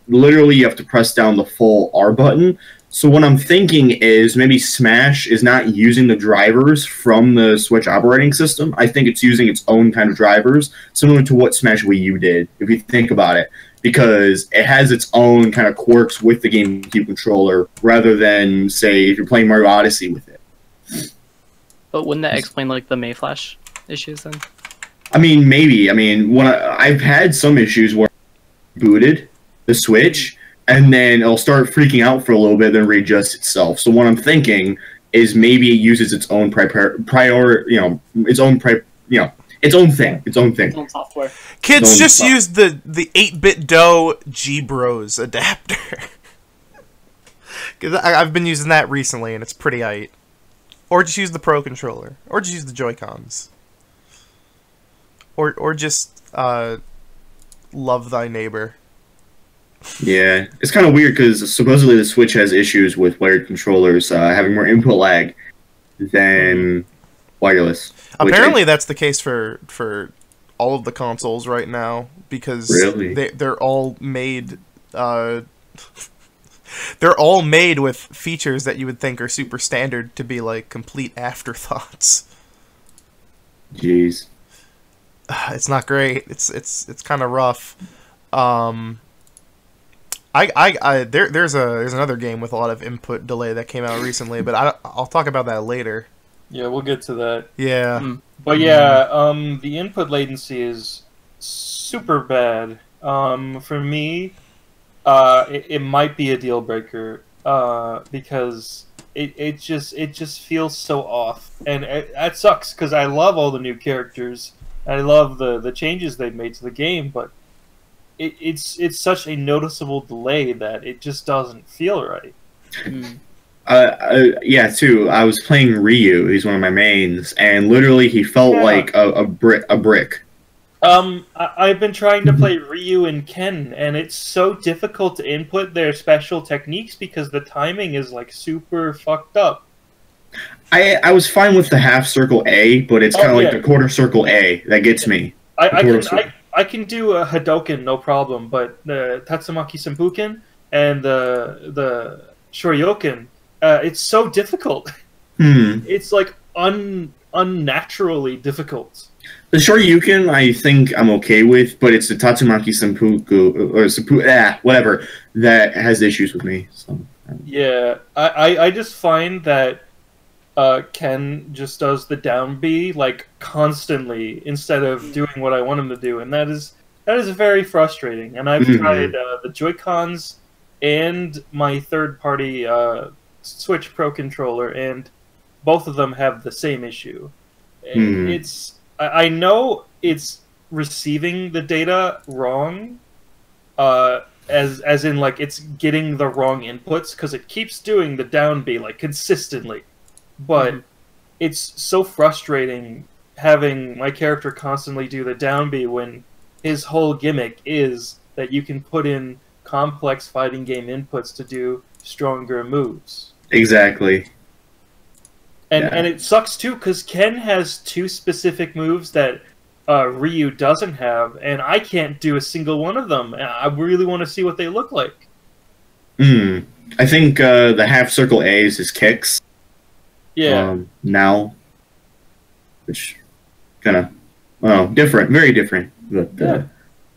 literally you have to press down the full R button. So what I'm thinking is maybe Smash is not using the drivers from the Switch operating system. I think it's using its own kind of drivers, similar to what Smash Wii U did, if you think about it. Because it has its own kind of quirks with the GameCube controller, rather than, say, if you're playing Mario Odyssey with it. But wouldn't that explain the Mayflash issues then? I mean, maybe. I mean, when I've had some issues where I booted the Switch, and then it'll start freaking out for a little bit, then readjust itself. So what I'm thinking is maybe it uses its own its own thing. Its own software. Kids just use the 8-bit DOE G-Bros adapter. Because I've been using that recently, and it's pretty aight. Or just use the Pro Controller. Or just use the Joy-Cons. Or just love thy neighbor. Yeah, it's kind of weird, because supposedly the Switch has issues with wired controllers having more input lag than wireless. Apparently that's the case for all of the consoles right now, because they're all made they're all made with features that you would think are super standard to be complete afterthoughts. Jeez. It's not great. It's kind of rough. There's another game with a lot of input delay that came out recently, but I'll talk about that later. Yeah, we'll get to that. Yeah. But yeah, the input latency is super bad. For me, it might be a deal breaker because it just feels so off, and that sucks because I love all the new characters. I love the changes they've made to the game, but it's such a noticeable delay that it just doesn't feel right. Yeah, too. I was playing Ryu. He's one of my mains, and literally he felt like a brick. I've been trying to play Ryu and Ken, and it's so difficult to input their special techniques because the timing is super fucked up. I was fine with the half circle A, but it's kind of like the quarter circle A that gets me. I can do a Hadoken, no problem, but the Tatsumaki Senpuken and the Shoryuken, it's so difficult. It's like unnaturally difficult. The Shoryuken, I think I'm okay with, but it's the Tatsumaki Senpuku or whatever that has issues with me. So. Yeah, I just find that Ken just does the down B like constantly instead of doing what I want him to do, and that is very frustrating. And I've tried the Joy-Cons and my third-party Switch Pro controller, and both of them have the same issue. I know it's receiving the data wrong, as in like it's getting the wrong inputs because it keeps doing the down B like consistently. But it's so frustrating having my character constantly do the down B when his whole gimmick is that you can put in complex fighting game inputs to do stronger moves. Exactly. And it sucks too because Ken has 2 specific moves that Ryu doesn't have, and I can't do a single one of them. I really want to see what they look like. I think the half circle A is his kicks. Yeah. Now, which kind of different, very different. But I don't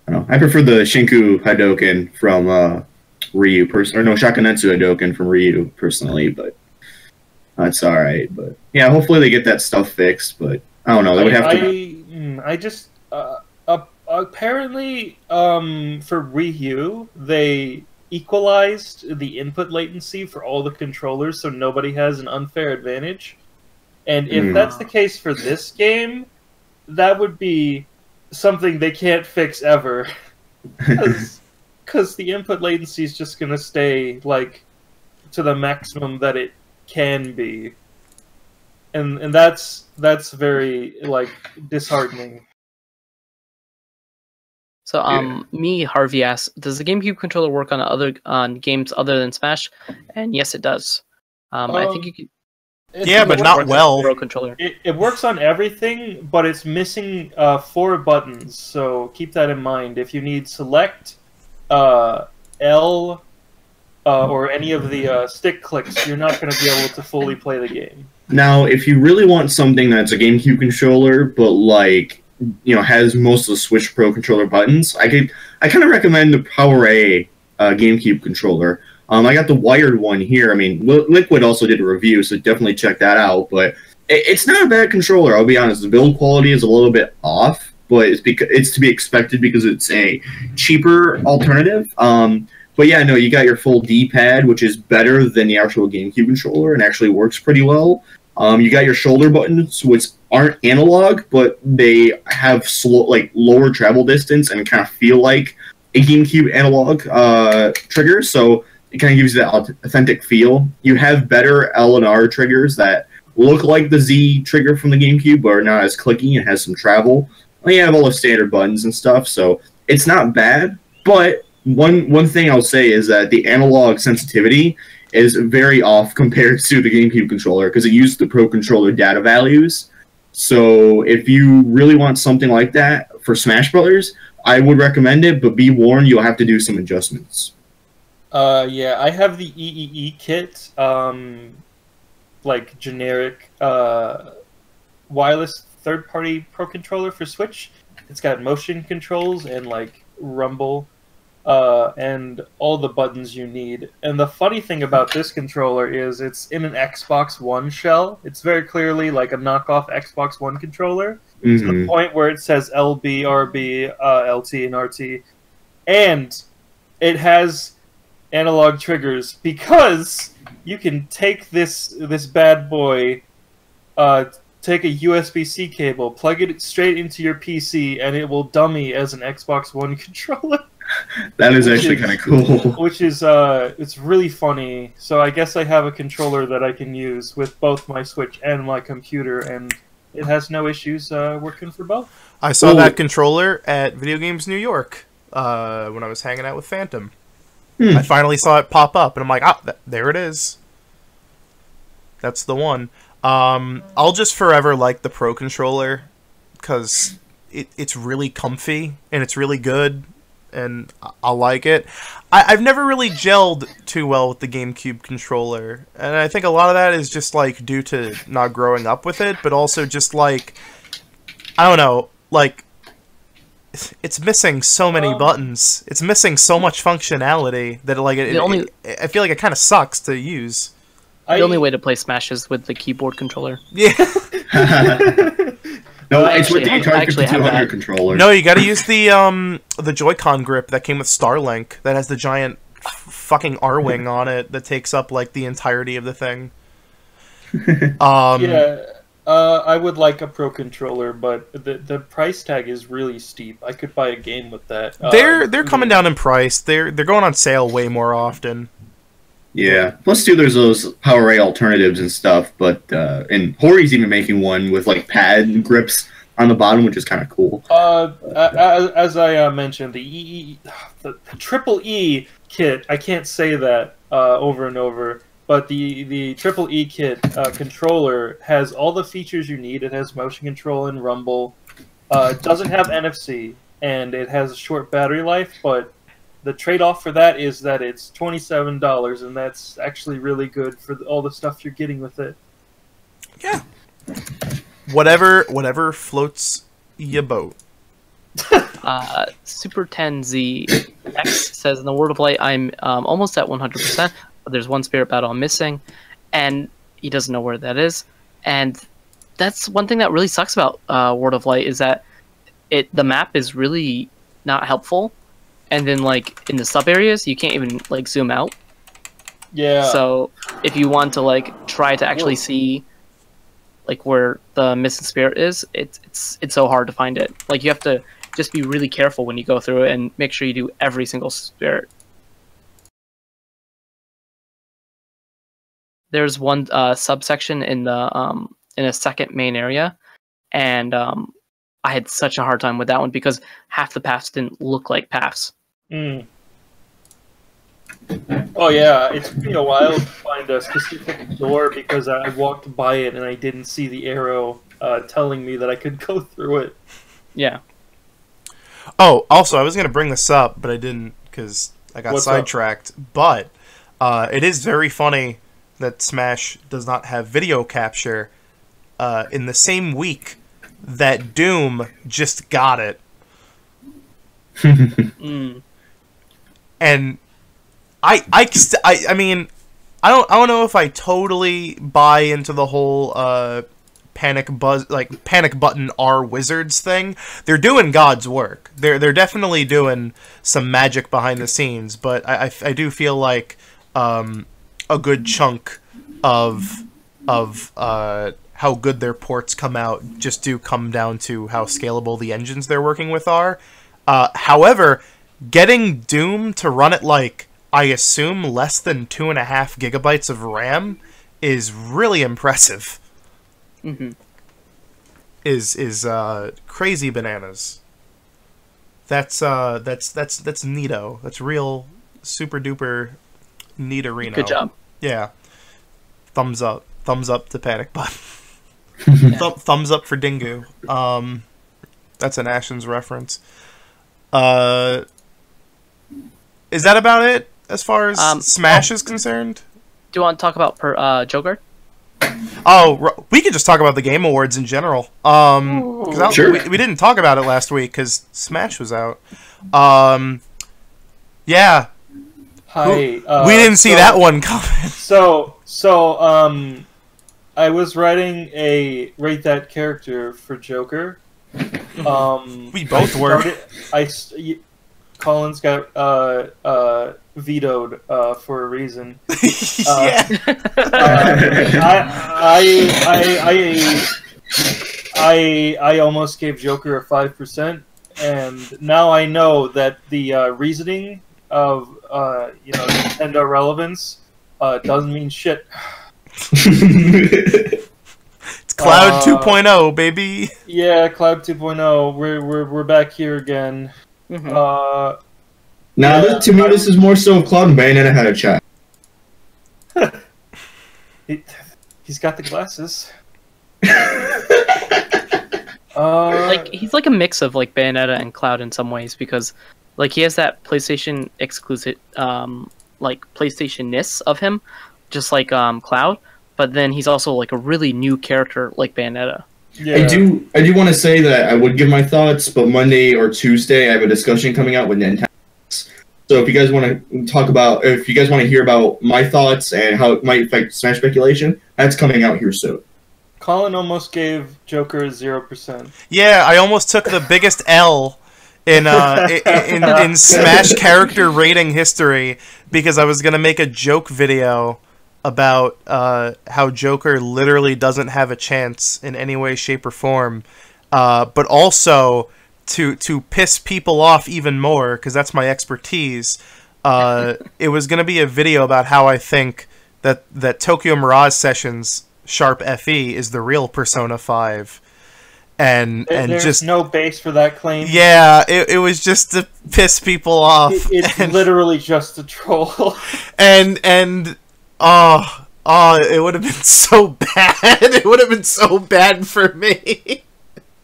know. I prefer the Shinku Hadoken from Ryu Shakunetsu Hadoken from Ryu personally, but that's all right. But yeah, hopefully they get that stuff fixed. But I don't know. They would have to. I just apparently for Ryu they equalized the input latency for all the controllers, so nobody has an unfair advantage. And if that's the case for this game, that would be something they can't fix ever, because the input latency is just going to stay like to the maximum that it can be, and that's very like disheartening. So, Harvey asks, does the GameCube controller work on games other than Smash? And yes, it does. I think you can. Yeah, but not well. Pro controller. It works on everything, but it's missing 4 buttons. So keep that in mind. If you need select, L, or any of the stick clicks, you're not going to be able to fully play the game. Now, if you really want something that's a GameCube controller, but like has most of the Switch Pro controller buttons, I kind of recommend the Power A GameCube controller. I got the wired one here. I mean, Liquid also did a review, so definitely check that out. But it's not a bad controller, I'll be honest. The build quality is a little bit off, but it's to be expected because it's a cheaper alternative. But yeah, no, you got your full D-pad, which is better than the actual GameCube controller and actually works pretty well. You got your shoulder buttons, which aren't analog, but they have lower travel distance and kind of feel like a GameCube analog trigger. So it kind of gives you that authentic feel. You have better L and R triggers that look like the Z trigger from the GameCube, but are not as clicky and has some travel. Well, you have all the standard buttons and stuff, so it's not bad. But one thing I'll say is that the analog sensitivity is very off compared to the GameCube controller because it used the Pro Controller data values. So if you really want something like that for Smash Brothers, I would recommend it, but be warned, you'll have to do some adjustments. Yeah, I have the EEE kit, like generic wireless third-party Pro Controller for Switch. It's got motion controls and like rumble, and all the buttons you need. And the funny thing about this controller is it's in an Xbox One shell. It's very clearly like a knockoff Xbox One controller. To the point where it says LB, RB, LT, and RT. And it has analog triggers because you can take this bad boy, take a USB-C cable, plug it straight into your PC, and it will dummy as an Xbox One controller. That is actually kind of cool. Which is it's really funny. So I guess I have a controller that I can use with both my Switch and my computer, and it has no issues working for both. I saw that controller at Video Games New York when I was hanging out with Phantom. I finally saw it pop up, and I'm like, there it is. That's the one. I'll just forever like the Pro Controller, because it's really comfy, and it's really good, and I like it. I've never really gelled too well with the GameCube controller, and I think a lot of that is just, like, due to not growing up with it, but also just, like, I don't know, like, it's missing so many buttons. It's missing so much functionality that, like, I feel like it kind of sucks to use. The only way to play Smash is with the keyboard controller. Yeah. No, it's with the Atari 5200 controller. No, you gotta use the Joy-Con grip that came with Starlink that has the giant fucking R-wing on it that takes up, like, the entirety of the thing. Yeah, I would like a Pro Controller, but the price tag is really steep. I could buy a game with that. They're coming down in price. They're going on sale way more often. Yeah. Plus, too, there's those PowerA alternatives and stuff, but and Hori's even making one with like pad grips on the bottom, which is kind of cool. As I mentioned, the Triple E kit. I can't say that over and over, but the Triple E kit controller has all the features you need. It has motion control and rumble. It doesn't have NFC, and it has a short battery life, but the trade-off for that is that it's $27, and that's actually really good for all the stuff you're getting with it. Yeah. Whatever floats your boat. Super 10Z X says, in the World of Light, I'm almost at 100%, but there's one spirit battle I'm missing, and he doesn't know where that is. And that's one thing that really sucks about World of Light, is that the map is really not helpful. And then, like, in the sub areas, you can't even, like, zoom out. Yeah. So if you want to, like, try to actually see, like, where the missing spirit is, it's so hard to find it. Like, you have to just be really careful when you go through it and make sure you do every single spirit. There's one subsection in the in a second main area, and I had such a hard time with that one because half the paths didn't look like paths. Mm. Oh yeah, it took me a while to find a specific door because I walked by it and I didn't see the arrow telling me that I could go through it. Yeah. Oh, also, I was going to bring this up, but I didn't because I got sidetracked. But it is very funny that Smash does not have video capture in the same week that Doom just got it. And I mean, I don't know if I totally buy into the whole panic button R wizards thing. They're doing God's work. They're definitely doing some magic behind the scenes, but I do feel like a good chunk of how good their ports come out just do come down to how scalable the engines they're working with are. However, getting Doom to run at, like, I assume less than 2.5 gigabytes of RAM is really impressive. Mm-hmm. Is crazy bananas. That's neato. That's real super duper neaterino. Good job. Yeah. Thumbs up. Thumbs up to Panic Button. Thumbs up for Dingu. That's an Ashen's reference. Is that about it as far as Smash is concerned? Do you want to talk about Joker? Oh, we could just talk about the Game Awards in general. Sure. We didn't talk about it last week because Smash was out. Yeah. Hi. We didn't see that one coming. So, I was writing a rate that character for Joker. We both were. Collins got vetoed for a reason. Yeah. I almost gave Joker a 5%, and now I know that the reasoning of Nintendo relevance doesn't mean shit. It's Cloud 2.0, baby. Yeah, Cloud 2.0. We're back here again. Mm-hmm. To me, this is more so Cloud and Bayonetta had a chat. He's He's got the glasses. Like he's like a mix of like Bayonetta and Cloud in some ways, because like he has that PlayStation exclusive like PlayStation-ness of him, just like Cloud, but then he's also like a really new character like Bayonetta. Yeah. I do want to say that I would give my thoughts, but Monday or Tuesday I have a discussion coming out with Nintendo. So if you guys want to talk about, if you guys want to hear about my thoughts and how it might affect Smash speculation, that's coming out here soon. Colin almost gave Joker 0%. Yeah, I almost took the biggest L in Smash character rating history because I was gonna make a joke video about how Joker literally doesn't have a chance in any way, shape, or form, but also to piss people off even more, because that's my expertise. It was gonna be a video about how I think that Tokyo Mirage Sessions Sharp FE is the real Persona 5. And There's just no base for that claim. Yeah, it was just to piss people off. It's literally just a troll. and it would have been so bad. It would have been so bad for me.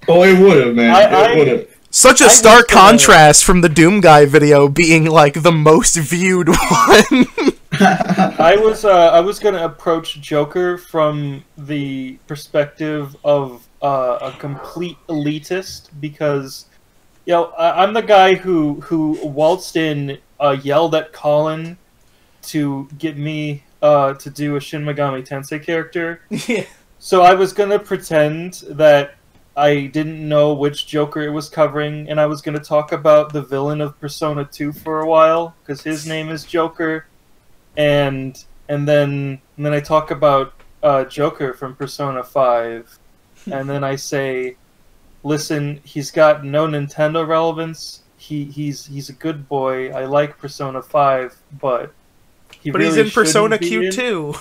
Oh, it would have, man. It would have. Such a stark contrast from the Doom Guy video being like the most viewed one. I was gonna approach Joker from the perspective of a complete elitist, because I'm the guy who waltzed in, yelled at Colin to get me to do a Shin Megami Tensei character. Yeah. So I was gonna pretend that I didn't know which Joker it was covering, and I was gonna talk about the villain of Persona 2 for a while, because his name is Joker, and then I talk about Joker from Persona 5, and then I say, listen, he's got no Nintendo relevance. He's a good boy. I like Persona 5, but he's in Persona Q too.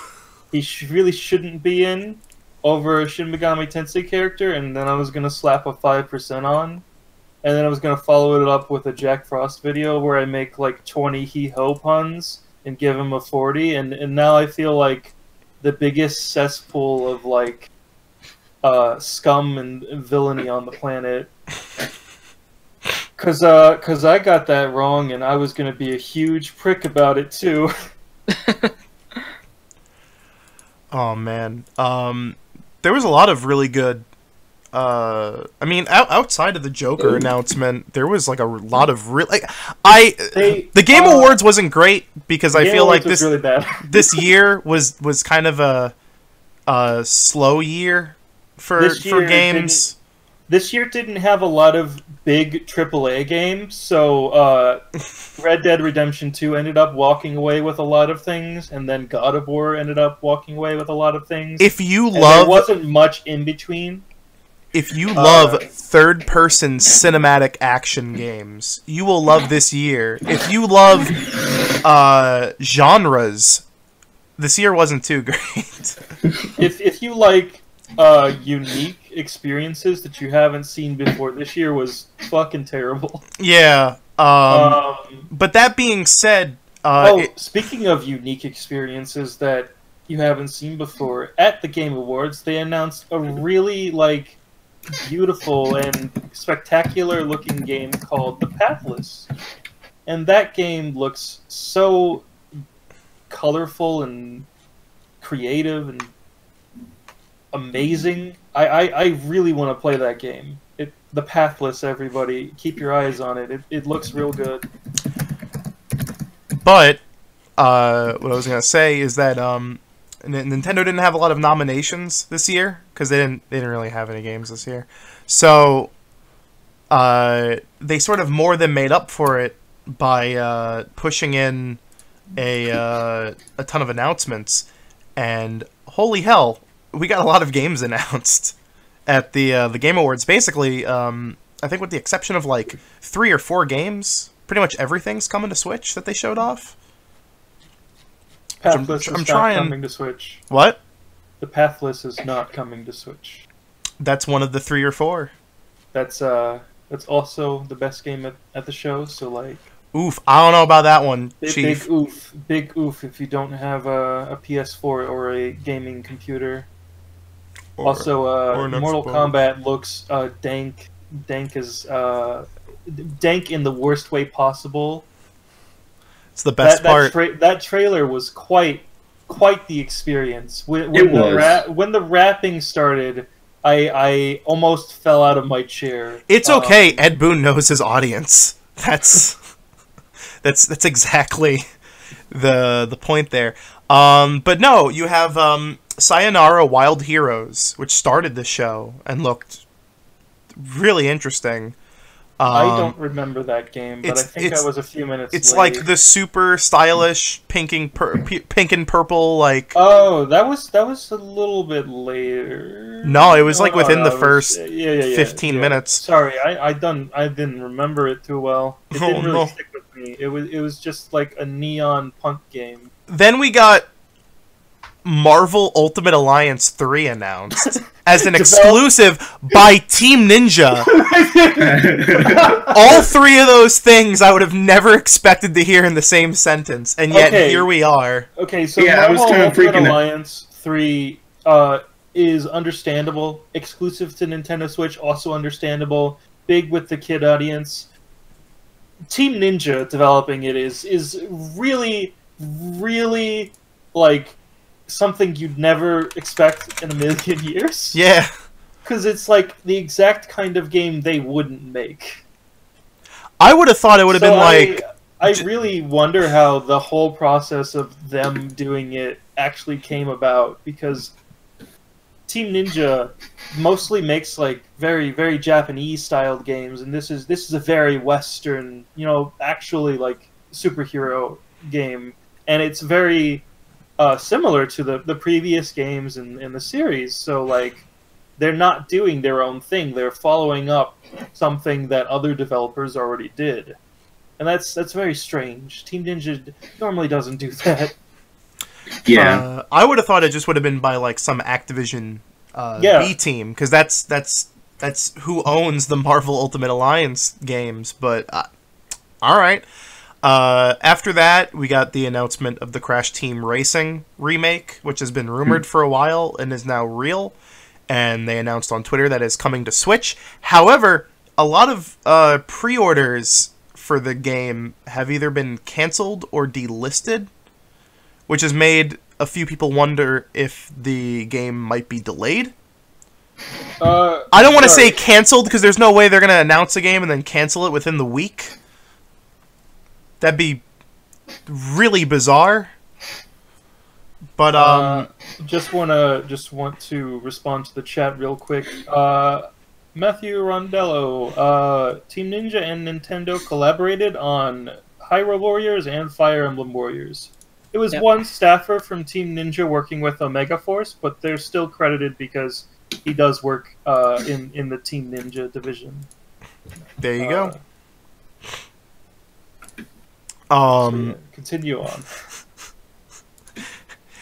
He really shouldn't be in over a Shin Megami Tensei character. And then I was gonna slap a 5% on, and then I was gonna follow it up with a Jack Frost video where I make like 20 he-ho puns and give him a 40. And now I feel like the biggest cesspool of like scum and villainy on the planet. Cause I got that wrong, and I was gonna be a huge prick about it too. Oh man, there was a lot of really good. I mean, outside of the Joker announcement, there was like a lot of the Game Awards wasn't great because I feel like this really bad. this year was kind of a slow year for games. This year didn't have a lot of big AAA games, so Red Dead Redemption 2 ended up walking away with a lot of things, and then God of War ended up walking away with a lot of things. If you there love, wasn't much in between. If you love third-person cinematic action games, you will love this year. If you love genres, this year wasn't too great. If you like unique experiences that you haven't seen before, this year was fucking terrible. Yeah. But that being said, speaking of unique experiences that you haven't seen before, at the Game Awards they announced a really like beautiful and spectacular looking game called The Pathless, and that game looks so colorful and creative and amazing. I really want to play that game. The Pathless, everybody, keep your eyes on it. It looks real good. But what I was gonna say is that Nintendo didn't have a lot of nominations this year because they didn't really have any games this year. So they sort of more than made up for it by pushing in a ton of announcements. And holy hell, we got a lot of games announced at the Game Awards. Basically, I think with the exception of like 3 or 4 games, pretty much everything's coming to Switch that they showed off. Pathless is not coming to Switch. What? The Pathless is not coming to Switch. That's one of the 3 or 4. That's also the best game at the show. So like, oof, I don't know about that one, Chief. Big oof if you don't have a PS4 or a gaming computer. Also, or an Mortal Xbox. Kombat looks dank. Dank is dank in the worst way possible. It's the best part. That trailer was quite the experience. When the rapping started, I almost fell out of my chair. It's okay. Ed Boon knows his audience. That's exactly the point there. But no, you have Sayonara Wild Heroes, which started the show and looked really interesting. I don't remember that game, but I think I was a few minutes It's late. like the super stylish pink and purple, like... Oh, that was a little bit later. No, it was like within the first 15 minutes. Sorry, I didn't remember it too well. It didn't really stick with me. It was just like a neon punk game. Then we got Marvel Ultimate Alliance 3 announced as an exclusive by Team Ninja. All three of those things I would have never expected to hear in the same sentence, and yet here we are. Okay, so Marvel Ultimate Alliance 3 is understandable. Exclusive to Nintendo Switch, also understandable. Big with the kid audience. Team Ninja developing it is really, really like something you'd never expect in a million years. Yeah. Because it's like the exact kind of game they wouldn't make. I would have thought it would have been like... I really wonder how the whole process of them doing it actually came about, because Team Ninja mostly makes like very, very Japanese styled games, and this is a very Western, actually like superhero game, and it's very similar to the previous games in the series. So like, they're not doing their own thing; they're following up something that other developers already did, and that's very strange. Team Ninja normally doesn't do that. Yeah, I would have thought it just would have been by like some Activision B team, because that's who owns the Marvel Ultimate Alliance games. But all right. After that, we got the announcement of the Crash Team Racing remake, which has been rumored for a while and is now real. And they announced on Twitter that it's coming to Switch. However, a lot of pre-orders for the game have either been canceled or delisted, which has made a few people wonder if the game might be delayed. I don't want to say canceled, because there's no way they're going to announce a game and then cancel it within the week. That'd be really bizarre. But just want to respond to the chat real quick. Matthew Rondello, Team Ninja and Nintendo collaborated on Hyrule Warriors and Fire Emblem Warriors. It was one staffer from Team Ninja working with Omega Force, but they're still credited because he does work in the Team Ninja division. There you go. Continue on.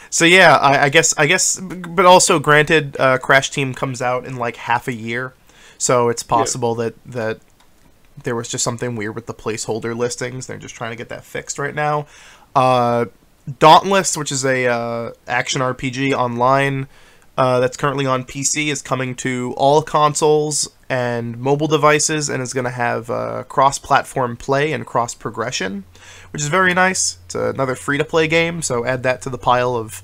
So yeah, I guess, but also granted, Crash Team comes out in like half a year, so it's possible that there was just something weird with the placeholder listings. They're just trying to get that fixed right now. Dauntless, which is a action RPG online that's currently on PC, is coming to all consoles and mobile devices, and is going to have cross-platform play and cross-progression, which is very nice. It's another free-to-play game, so add that to the pile of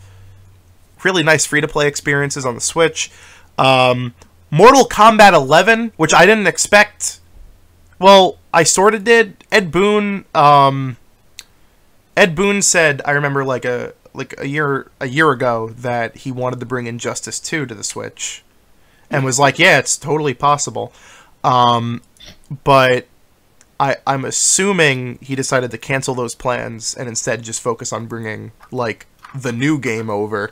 really nice free-to-play experiences on the Switch. Mortal Kombat 11, which I didn't expect. Well, I sort of did. Ed Boon said, I remember like a year ago, that he wanted to bring Injustice 2 to the Switch, and was like, yeah, it's totally possible. But I'm assuming he decided to cancel those plans and instead just focus on bringing like the new game over,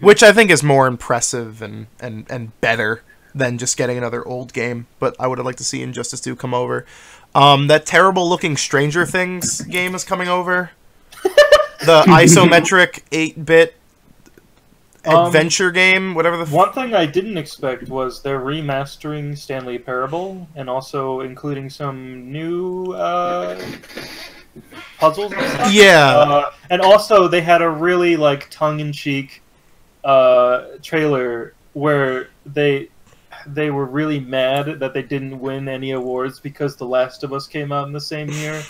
which I think is more impressive and better than just getting another old game. But I would have liked to see Injustice 2 come over. That terrible looking Stranger Things game is coming over. The isometric 8-bit adventure game, whatever the... One thing I didn't expect was they're remastering Stanley Parable, and also including some new puzzles and stuff. Yeah. And also they had a really like tongue-in-cheek trailer where they were really mad that they didn't win any awards because The Last of Us came out in the same year.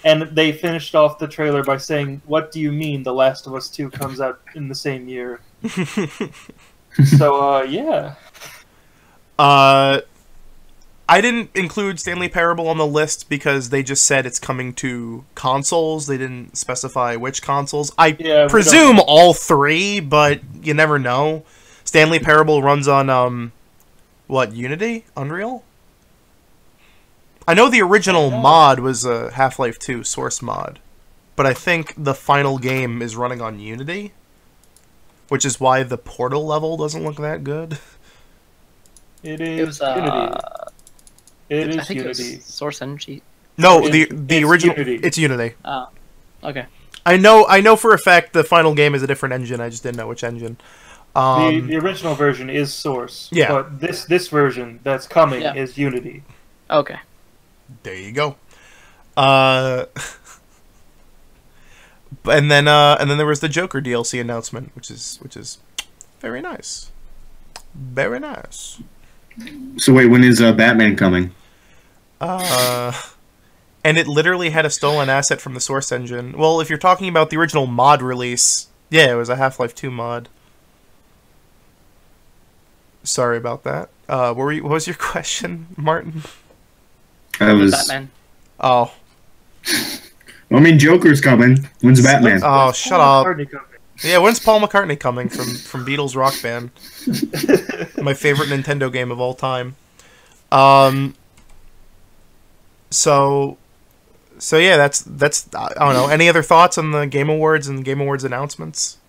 And they finished off the trailer by saying, "What do you mean The Last of Us 2 comes out in the same year?" So, yeah. I didn't include Stanley Parable on the list because they just said it's coming to consoles. They didn't specify which consoles. I presume all three, but you never know. Stanley Parable runs on, Unity? Unreal? I know the original mod was a Half-Life 2 source mod, but I think the final game is running on Unity, which is why the Portal level doesn't look that good. It is Unity. I think Unity. It was Source Energy. No, the original. Unity. It's Unity. Oh, okay. I know for a fact the final game is a different engine. I just didn't know which engine. The original version is Source. Yeah. But this version that's coming is Unity. Okay. There you go. And then there was the Joker DLC announcement, which is very nice. Very nice. So wait, when is Batman coming? And it literally had a stolen asset from the Source engine. Well, if you're talking about the original mod release, yeah, it was a Half-Life 2 mod. Sorry about that. What was your question, Martin? Batman. Oh. I mean, Joker's coming. When's Batman? Oh, shut up. Yeah, when's Paul McCartney coming from Beatles Rock Band? My favorite Nintendo game of all time. So yeah, that's I don't know. Any other thoughts on the Game Awards and the Game Awards announcements?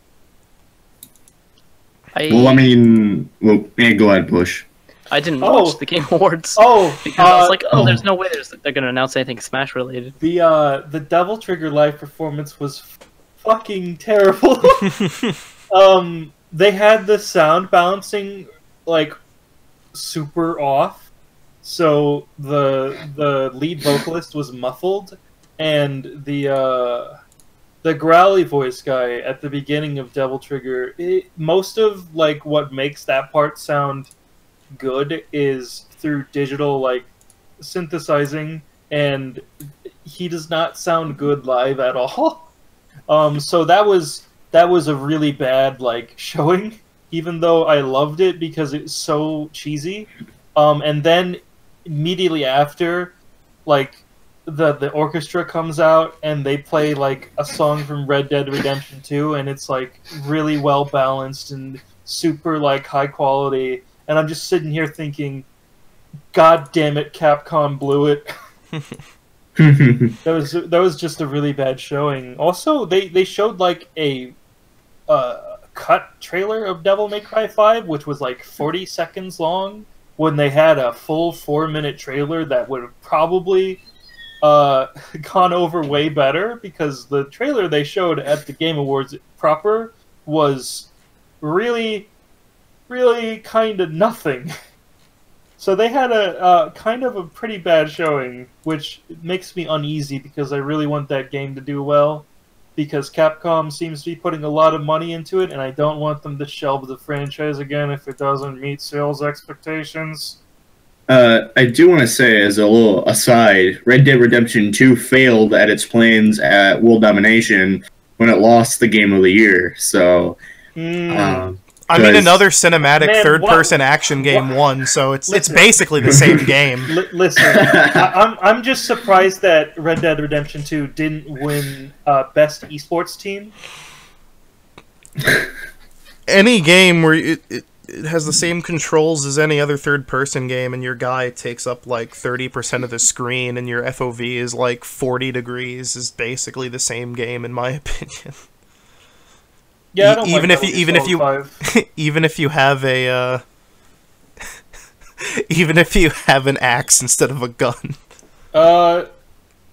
Go ahead, Bush. I didn't watch the Game Awards. Because I was like, there's no way they're going to announce anything Smash related. The Devil Trigger live performance was fucking terrible. They had the sound balancing like super off, so the lead vocalist was muffled, and the growly voice guy at the beginning of Devil Trigger, most of like what makes that part sound good is through digital like synthesizing, and he does not sound good live at all. So that was a really bad like showing, even though I loved it because it's so cheesy. And then immediately after, like the orchestra comes out and they play like a song from Red Dead Redemption 2, and it's like really well balanced and super like high quality. And I'm just sitting here thinking, God damn it, Capcom blew it. That was just a really bad showing. Also, they showed like a cut trailer of Devil May Cry 5, which was like 40 seconds long, when they had a full 4-minute trailer that would have probably gone over way better, because the trailer they showed at the Game Awards proper was really kind of nothing. So they had a kind of a pretty bad showing, which makes me uneasy because I really want that game to do well, because Capcom seems to be putting a lot of money into it, and I don't want them to shelve the franchise again if it doesn't meet sales expectations. I do want to say, as a little aside, Red Dead Redemption 2 failed at its plans at World Domination when it lost the Game of the Year. So, I mean, another cinematic third-person action game won, so it's basically the same game. Listen, I'm just surprised that Red Dead Redemption 2 didn't win Best Esports Team. Any game where it has the same controls as any other third-person game, and your guy takes up like 30% of the screen, and your FOV is like 40 degrees, is basically the same game, in my opinion. Yeah, I don't even like if you have a even if you have an axe instead of a gun. What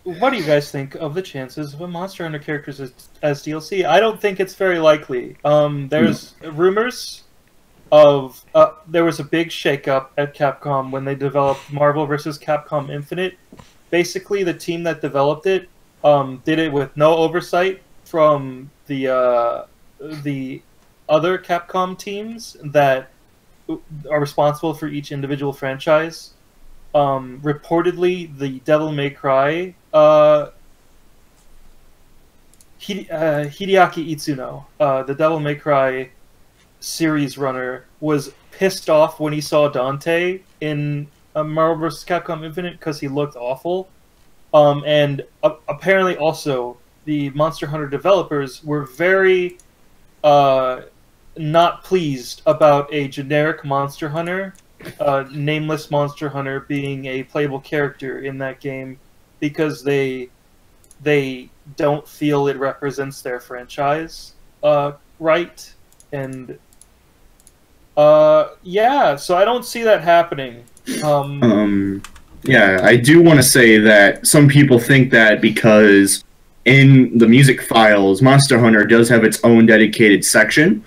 do you guys think of the chances of a Monster Hunter characters as DLC? I don't think it's very likely. There's rumors of there was a big shakeup at Capcom when they developed Marvel vs. Capcom Infinite. Basically, the team that developed it did it with no oversight from the other Capcom teams that are responsible for each individual franchise. Reportedly, the Devil May Cry Hideaki Itsuno, the Devil May Cry series runner, was pissed off when he saw Dante in Marvel vs. Capcom Infinite because he looked awful. And apparently also the Monster Hunter developers were very not pleased about a generic Monster Hunter, nameless Monster Hunter, being a playable character in that game because they don't feel it represents their franchise right. And yeah, so I don't see that happening. Yeah, I do want to say that some people think that because in the music files, Monster Hunter does have its own dedicated section,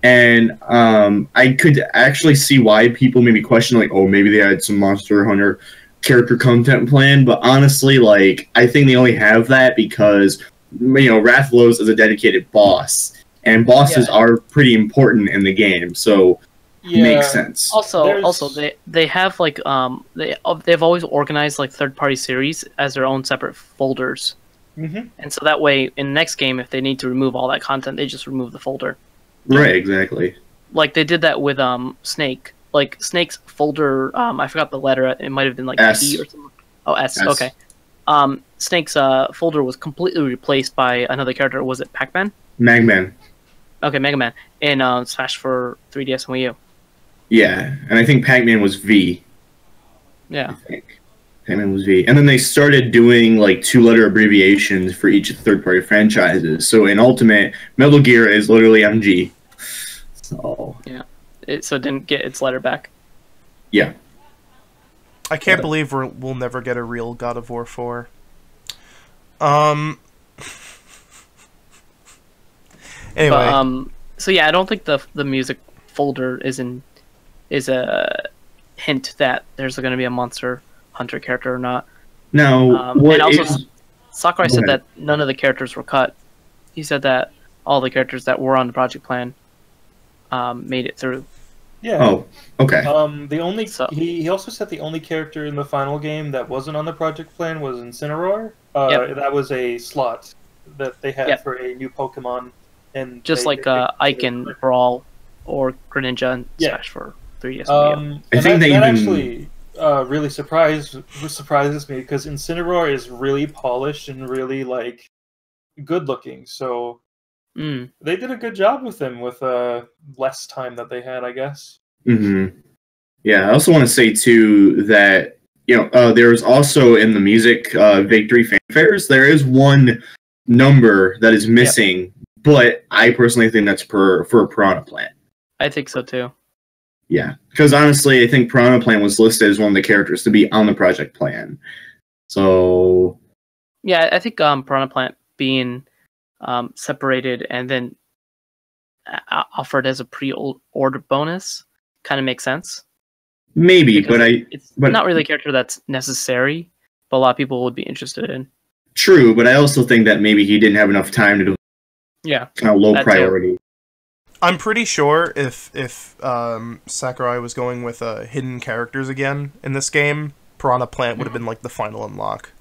and I could actually see why people maybe question, like, oh, maybe they had some Monster Hunter character content planned, but honestly, like, I think they only have that because, Rathalos is a dedicated boss, and bosses are pretty important in the game, so makes sense. Also, they have like they've always organized like third-party series as their own separate folders, and so that way in the next game, if they need to remove all that content, they just remove the folder. Right, exactly. Like they did that with Snake. Like Snake's folder, I forgot the letter. It might have been like S. P or something. Oh, S. S. Okay. Snake's folder was completely replaced by another character. Was it Pac-Man? Magman. Okay, Mega Man in Smash for 3DS and Wii U. Yeah, and I think Pac-Man was V. Yeah. I think Pac-Man was V. And then they started doing like 2-letter abbreviations for each third-party franchises. So in Ultimate, Metal Gear is literally MG. So yeah, so it didn't get its letter back. Yeah. I can't believe we'll never get a real God of War 4. Anyway. But, so yeah, I don't think the music folder is a hint that there's going to be a Monster Hunter character or not. Now, and also, Sakurai said that none of the characters were cut. He said that all the characters that were on the project plan made it through. Yeah. Oh, okay. He also said the only character in the final game that wasn't on the project plan was Incineroar. That was a slot that they had for a new Pokemon, and just like Ike in Brawl or Greninja and Smash for 3DS. I think that actually really surprises me because Incineroar is really polished and really like good looking. So they did a good job with him with less time that they had, I guess. Yeah, I also want to say too that there's also in the music victory fanfares there is one number that is missing, but I personally think that's for a Piranha Plant. I think so too. Yeah, because honestly, I think Piranha Plant was listed as one of the characters to be on the project plan. So yeah, I think Piranha Plant being separated and then offered as a pre-order bonus kind of makes sense. Maybe, because it's not really a character that's necessary, but a lot of people would be interested in. True, but I also think that maybe he didn't have enough time to do kind of low priority. I'm pretty sure if Sakurai was going with hidden characters again in this game, Piranha Plant would have been like the final unlock.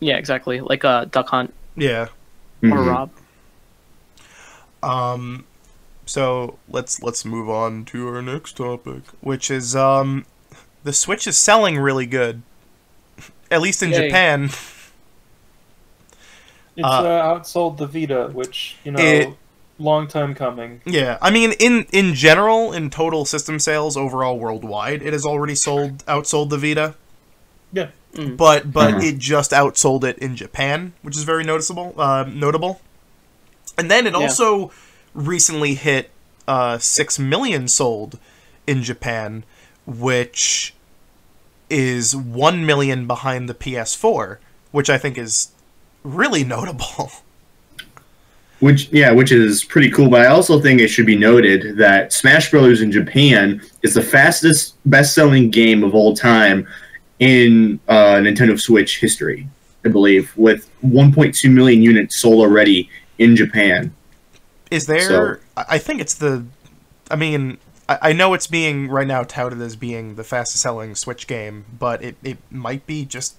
Yeah, exactly. Like Duck Hunt. Yeah. Or Rob. So let's move on to our next topic, which is the Switch is selling really good, at least in Japan. It's outsold the Vita, which long time coming. Yeah, I mean, in general, in total system sales overall worldwide, it has already outsold the Vita. Yeah, but it just outsold it in Japan, which is very notable. And then it also recently hit 6 million sold in Japan, which is 1 million behind the PS4, which I think is really notable. Which is pretty cool, but I also think it should be noted that Smash Bros. In Japan is the fastest best-selling game of all time in Nintendo Switch history, I believe, with 1.2 million units sold already in Japan. Is there... I think it's the... I mean, I know it's being right now touted as being the fastest selling Switch game, but it might be just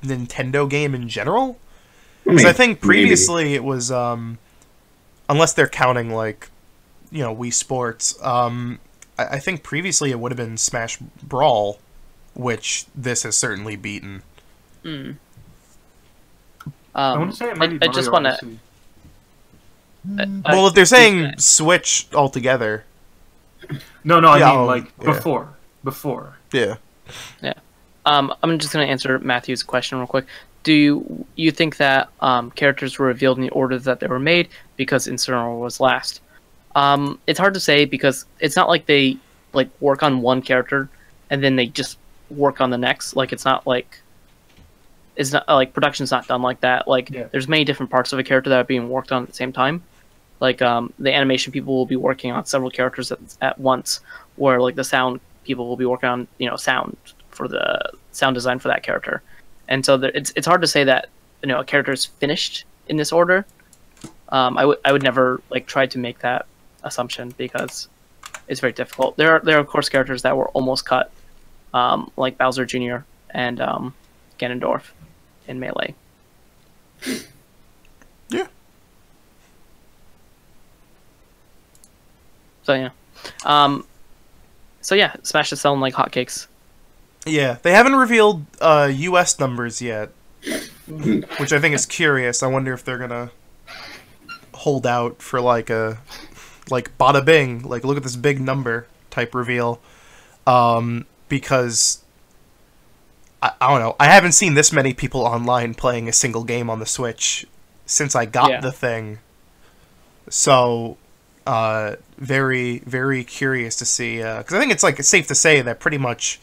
Nintendo game in general. Because I think previously it was, unless they're counting like, Wii Sports. I think previously it would have been Smash Brawl, which this has certainly beaten. I want to say it might be I just want to. Well, if they're saying Switch altogether. No, I mean like before. Yeah. Yeah. I'm just gonna answer Matthew's question real quick. Do you think that characters were revealed in the order that they were made because Incineroar was last? It's hard to say because it's not like they work on one character and then they just work on the next. Like it's not like production's not done like that. There's many different parts of a character that are being worked on at the same time. The animation people will be working on several characters at once, where the sound people will be working on sound for the sound design for that character. And so it's hard to say that a character is finished in this order. I would never try to make that assumption because it's very difficult. There are of course characters that were almost cut, like Bowser Jr. and Ganondorf in Melee. Yeah. So yeah, Smash is selling like hotcakes. Yeah, they haven't revealed U.S. numbers yet, which I think is curious. I wonder if they're gonna hold out for a bada bing, look at this big number type reveal, because I don't know. I haven't seen this many people online playing a single game on the Switch since I got the thing. So, very, very curious to see, because I think it's safe to say that pretty much,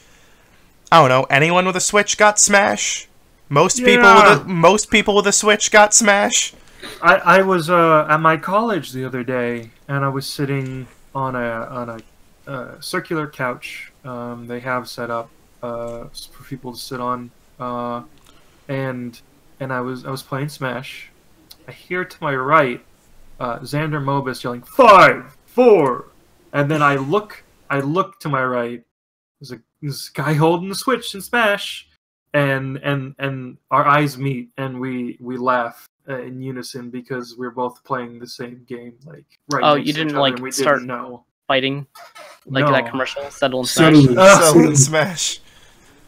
I don't know, anyone with a Switch got Smash. Most people with a Switch got Smash. I was at my college the other day, and I was sitting on a circular couch. They have set up for people to sit on, and I was playing Smash. I hear to my right Xander Mobus yelling 5, 4, and then I look to my right. There's this guy holding the Switch in Smash, and our eyes meet, and we laugh in unison because we're both playing the same game. Oh, you didn't start fighting that commercial? Settle and Smash. Settle and Smash.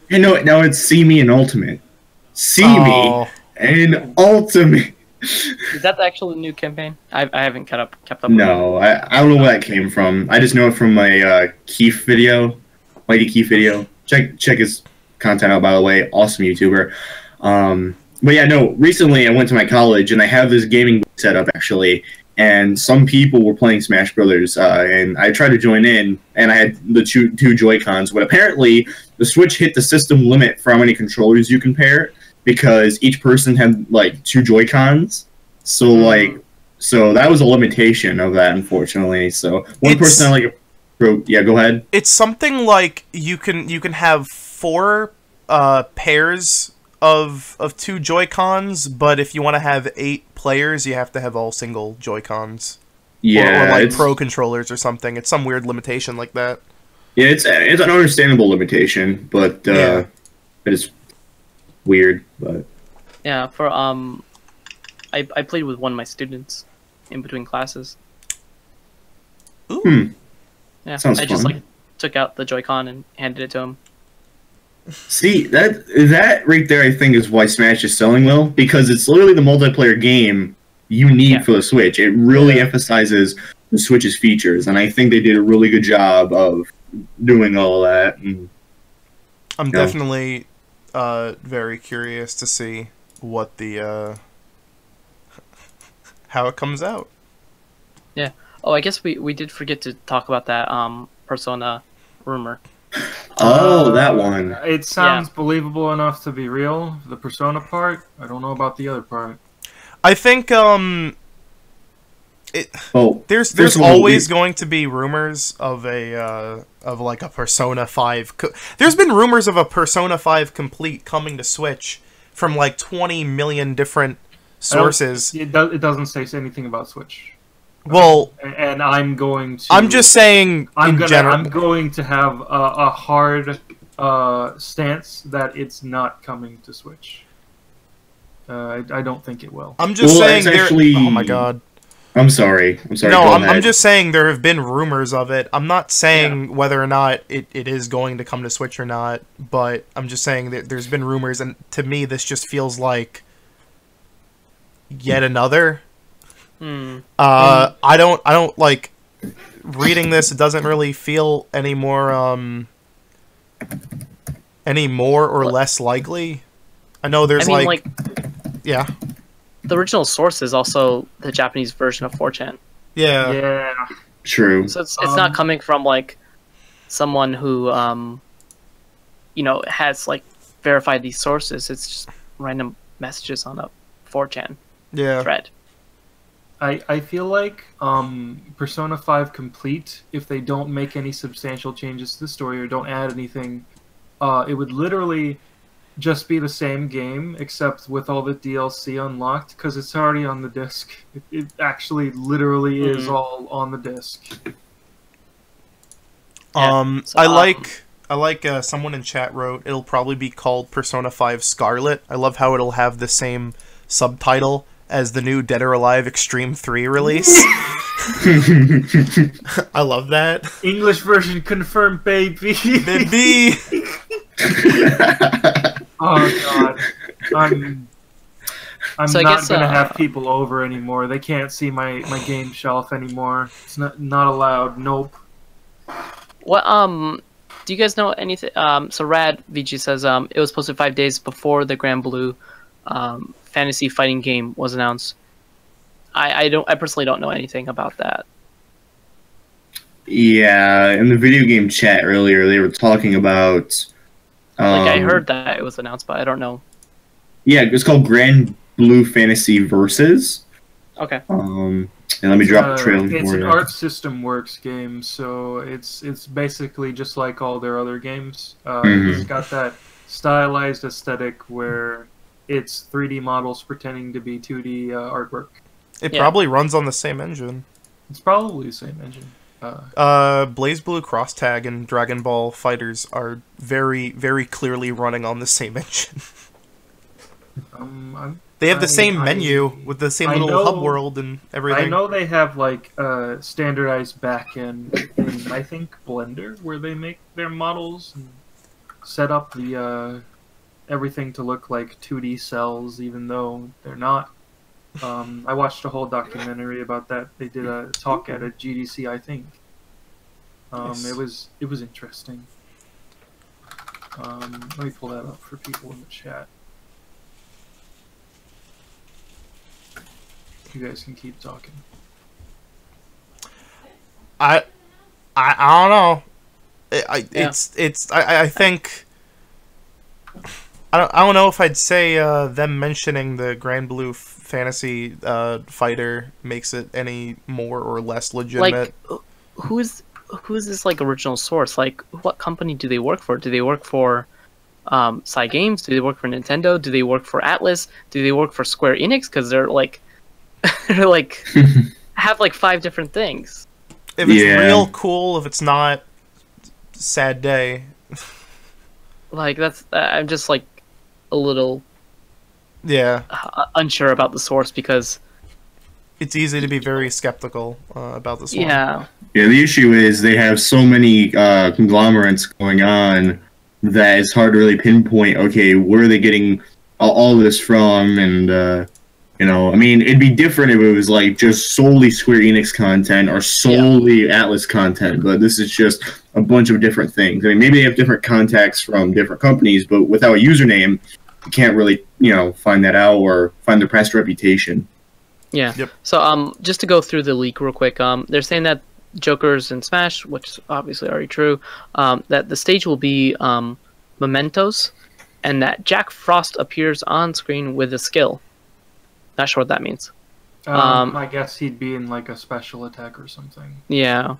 You know, now it's See Me in Ultimate. See Me in Ultimate. Is that actually the new campaign? I haven't kept up. No, I don't know where that came from. I just know it from my Keith video, Mighty Keith video. Check his content out, by the way. Awesome YouTuber. But yeah, no. Recently, I went to my college and I have this gaming set up actually, and some people were playing Smash Brothers, and I tried to join in, and I had the two Joy-Cons, but apparently the Switch hit the system limit for how many controllers you can pair, because each person had 2 Joy-Cons. So so that was a limitation of that, unfortunately. So one person had yeah, go ahead. It's something like you can have 4 pairs of 2 Joy-Cons, but if you want to have 8 players, you have to have all single Joy-Cons. Yeah, or pro controllers or something. It's some weird limitation like that. Yeah, it's an understandable limitation, but it is weird. But yeah, for I played with one of my students in between classes. Ooh. Yeah, sounds I just fun. took out the Joy-Con and handed it to him. See, that right there, I think, is why Smash is selling well, because it's literally the multiplayer game you need for the Switch. It really emphasizes the Switch's features, and I think they did a really good job of doing all that. And, I'm definitely very curious to see what the how it comes out. Yeah. Oh, I guess we did forget to talk about that Persona rumor. Oh, that one. It sounds believable enough to be real. The Persona part, I don't know about the other part. I think there's always going to be rumors of a Persona 5. There's been rumors of a Persona 5 Complete coming to Switch from 20 million different sources. It doesn't say anything about Switch. Well, and I'm going to. I'm just saying in general. I'm going to have a hard stance that it's not coming to Switch. I don't think it will. I'm just saying there. Actually... Oh my god. I'm sorry. No, I'm just saying there have been rumors of it. I'm not saying whether or not it is going to come to Switch or not, but I'm just saying that there's been rumors, and to me this just feels like yet another. I don't like reading this. It doesn't really feel any more or less likely. I know there's yeah. The original source is also the Japanese version of 4chan. Yeah. Yeah. True. So it's not coming from like someone who has like verified these sources. It's just random messages on a 4chan thread. I feel like Persona 5 Complete, if they don't make any substantial changes to the story or don't add anything, it would literally just be the same game, except with all the DLC unlocked, because it's already on the disc. It actually literally is all on the disc. I like someone in chat wrote, it'll probably be called Persona 5 Scarlet. I love how it'll have the same subtitle as the new Dead or Alive Extreme 3 release. I love that. English version confirmed, baby. Baby. Oh god, I'm not gonna have people over anymore. They can't see my game shelf anymore. It's not allowed. Nope. What do you guys know anything? So Rad VG says it was posted 5 days before the Grand Blue fantasy fighting game was announced. I personally don't know anything about that. Yeah, in the video game chat earlier, they were talking about. I heard that it was announced, but I don't know. Yeah, it's called Grand Blue Fantasy Versus. Okay. And let me drop the trailer for you. It's an Art System Works game, so it's basically just like all their other games. It's got that stylized aesthetic where it's 3D models pretending to be 2D artwork. It probably runs on the same engine. It's probably the same engine. BlazBlue Crosstag and Dragon Ball Fighters are very, very clearly running on the same engine. They have the same menu with the same little hub world and everything. I know they have like standardized backend in I think Blender where they make their models and set up the everything to look like 2D cells, even though they're not. I watched a whole documentary about that. They did a talk at a GDC, I think. Nice. It was interesting. Let me pull that up for people in the chat. You guys can keep talking. I don't know. I think. I don't know if I'd say them mentioning the Grand Blue Fantasy Fighter makes it any more or less legitimate. Like, who is this like original source? Like, what company do they work for? Do they work for Cygames? Do they work for Nintendo? Do they work for Atlas? Do they work for Square Enix? Because they're like, have like 5 different things. If it's real cool, if it's not, sad day. Like I'm just like a little unsure about the source because it's easy to be very skeptical about this one. Yeah, the issue is they have so many conglomerates going on that it's hard to really pinpoint, okay, where are they getting all this from? And I mean, it'd be different if it was like just solely Square Enix content or solely Atlas content, but this is just a bunch of different things. I mean, maybe they have different contacts from different companies, but without a username, you can't really, find that out or find their past reputation. Yeah. Yep. So, just to go through the leak real quick, they're saying that Joker's in Smash, which is obviously already true, that the stage will be mementos, and that Jack Frost appears on screen with a skill. Not sure what that means. I guess he'd be in like a special attack or something. Yeah.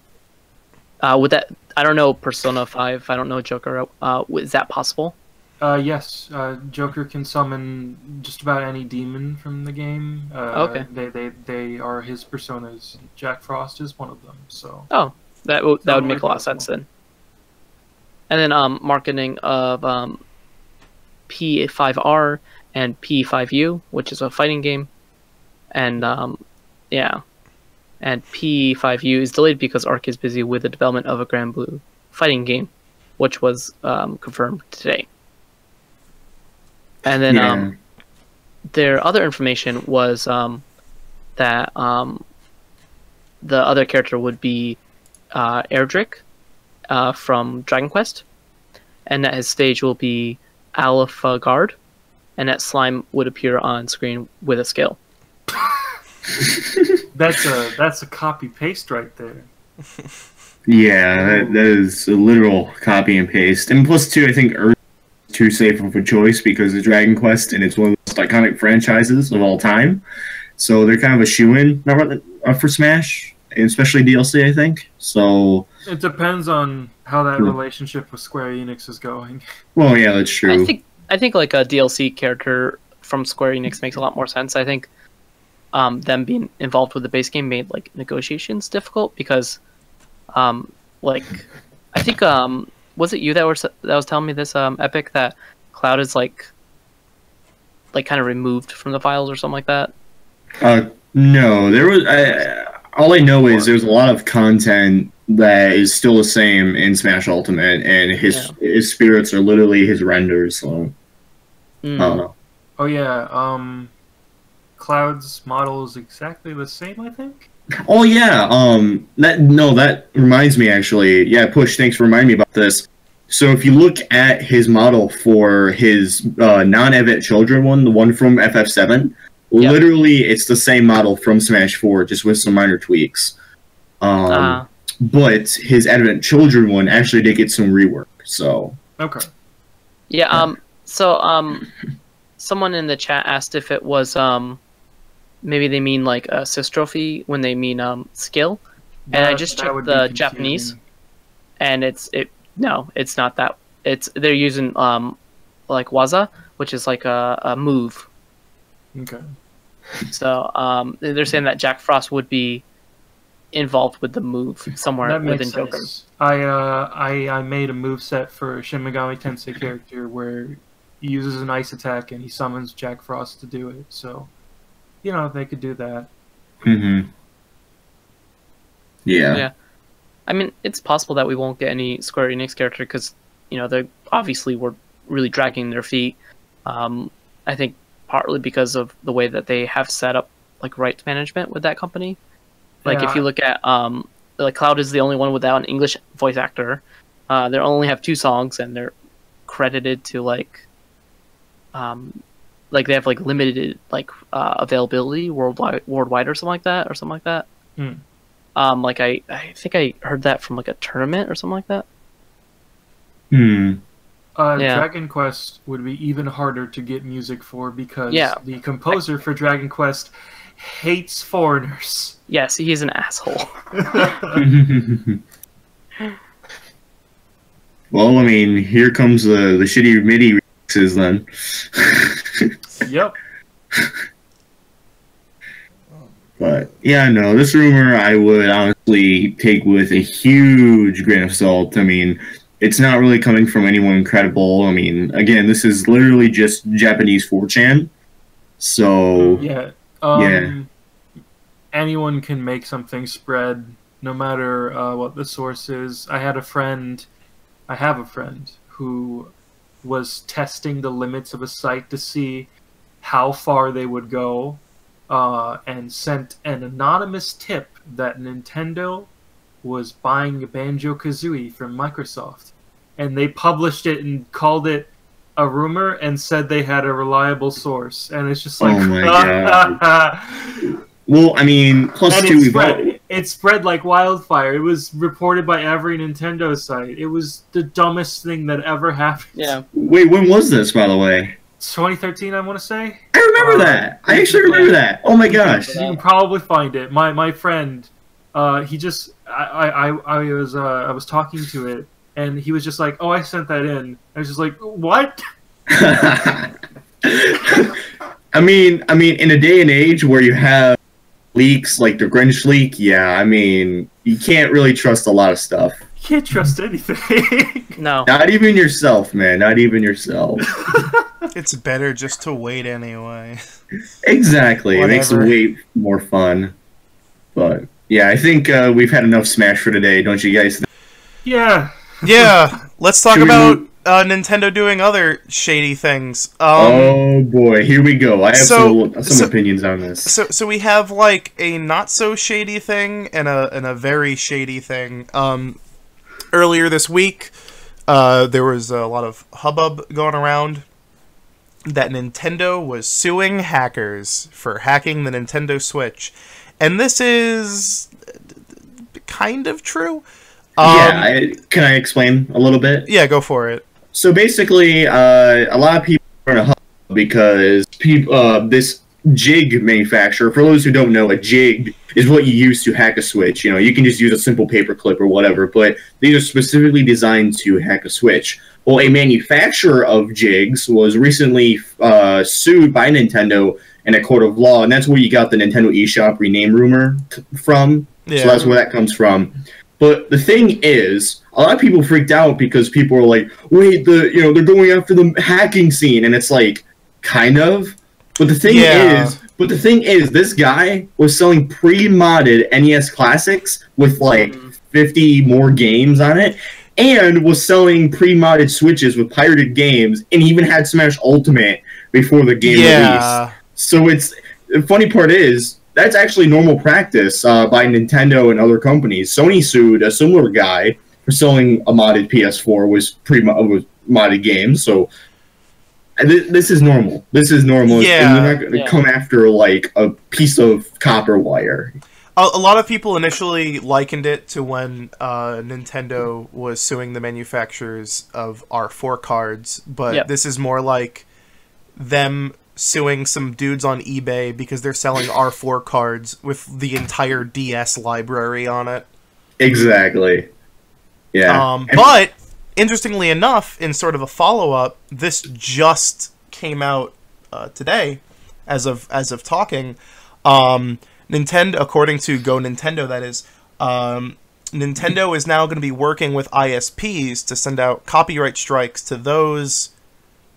With that, I don't know Persona 5. I don't know Joker. Is that possible? Yes, Joker can summon just about any demon from the game. Okay. They are his personas. Jack Frost is one of them. So. Oh, that would make a lot of sense then. And then marketing of P5R and P5U, which is a fighting game, and yeah, and P5U is delayed because Arc is busy with the development of a Grand Blue fighting game, which was confirmed today. And then their other information was that the other character would be Erdrick from Dragon Quest, and that his stage will be Alpha Guard, and that Slime would appear on screen with a skill. That's a copy paste right there. Yeah, that is a literal copy and paste. And plus, too, I think Earth is too safe of a choice because it's Dragon Quest and it's one of the most iconic franchises of all time. So they're kind of a shoo-in for Smash, especially DLC, I think. So it depends on how that relationship with Square Enix is going. Well, yeah, that's true. I think like a DLC character from Square Enix makes a lot more sense. I think them being involved with the base game made like negotiations difficult because like I think was it you that was telling me this Epic that Cloud is like kind of removed from the files or something like that? No, there was. All I know is there's a lot of content that is still the same in Smash Ultimate, and his spirits are literally his renders. So I don't know. Oh yeah, Cloud's model is exactly the same, I think. Oh yeah, that reminds me actually. Yeah, Push, thanks for reminding me about this. So if you look at his model for his non-Event Children one, the one from FF7. Literally, it's the same model from Smash 4, just with some minor tweaks. But his Advent Children one actually did get some rework. So okay, yeah. So someone in the chat asked if it was maybe they mean like a Sys trophy when they mean skill, and I just checked the Japanese, and no, it's not that. They're using like waza, which is like a move. Okay. So they're saying that Jack Frost would be involved with the move somewhere within Joker. I made a move set for a Shin Megami Tensei character where he uses an ice attack and he summons Jack Frost to do it. So, you know, they could do that. Mm-hmm. Yeah. Yeah. I mean, it's possible that we won't get any Square Enix character because, you know, they obviously were really dragging their feet. I think partly because of the way that they have set up like rights management with that company. Like if you look at like Cloud is the only one without an English voice actor. They only have 2 songs and they're credited to like they have like limited like availability worldwide or something like that. Like I think I heard that from like a tournament or something like that. Dragon Quest would be even harder to get music for because the composer for Dragon Quest hates foreigners. Yes, he's an asshole. Well, I mean, here comes the shitty MIDI remixes then. Yep. But yeah, no, this rumor I would honestly take with a huge grain of salt. I mean, it's not really coming from anyone credible. I mean, again, this is literally just Japanese 4chan. So yeah. Anyone can make something spread, no matter what the source is. I have a friend who was testing the limits of a site to see how far they would go, and sent an anonymous tip that Nintendo was buying a Banjo-Kazooie from Microsoft. And they published it and called it a rumor and said they had a reliable source. And it's just like... Oh my god. Well, I mean, plus and two... it spread like wildfire. It was reported by every Nintendo site. It was the dumbest thing that ever happened. Yeah. Wait, when was this, by the way? 2013, I want to say. I remember that. I actually remember that. Oh my gosh. You can probably find it. My friend, he just... I was talking to it. And he was just like, "Oh, I sent that in." I was just like, "What?" I mean, in a day and age where you have leaks like the Grinch leak, yeah, I mean, you can't really trust a lot of stuff. You can't trust anything. No. Not even yourself, man. Not even yourself. It's better just to wait anyway. Exactly. Whatever. It makes it way more fun. But yeah, I think we've had enough Smash for today, don't you guys think? Yeah. Yeah, let's talk Should we about move- Nintendo doing other shady things. Oh boy, here we go. I have so- some opinions on this. So we have like a not so shady thing and a very shady thing. Earlier this week, there was a lot of hubbub going around that Nintendo was suing hackers for hacking the Nintendo Switch, and this is kind of true. Can I explain a little bit? Yeah, go for it. So basically, a lot of people are in a hub because this jig manufacturer, for those who don't know, a jig is what you use to hack a Switch. You know, you can just use a simple paper clip or whatever, but these are specifically designed to hack a Switch. Well, a manufacturer of jigs was recently sued by Nintendo in a court of law, and that's where you got the Nintendo eShop rename rumor from. Yeah. So that's where that comes from. But the thing is, a lot of people freaked out because people were like, "Wait, they're going after the hacking scene," and it's like, kind of. But the thing is, this guy was selling pre-modded NES classics with like 50 more games on it, and was selling pre-modded Switches with pirated games, and even had Smash Ultimate before the game released. So the funny part is, that's actually normal practice by Nintendo and other companies. Sony sued a similar guy for selling a modded PS4 with modded games. So this is normal. This is normal. Yeah. And they're not going to come after like a piece of copper wire. A lot of people initially likened it to when Nintendo was suing the manufacturers of R4 cards, but this is more like them suing some dudes on eBay because they're selling R4 cards with the entire DS library on it. Exactly. Yeah. But interestingly enough, in sort of a follow-up, this just came out today, as of talking. Nintendo, according to Go Nintendo, that is, Nintendo is now going to be working with ISPs to send out copyright strikes to those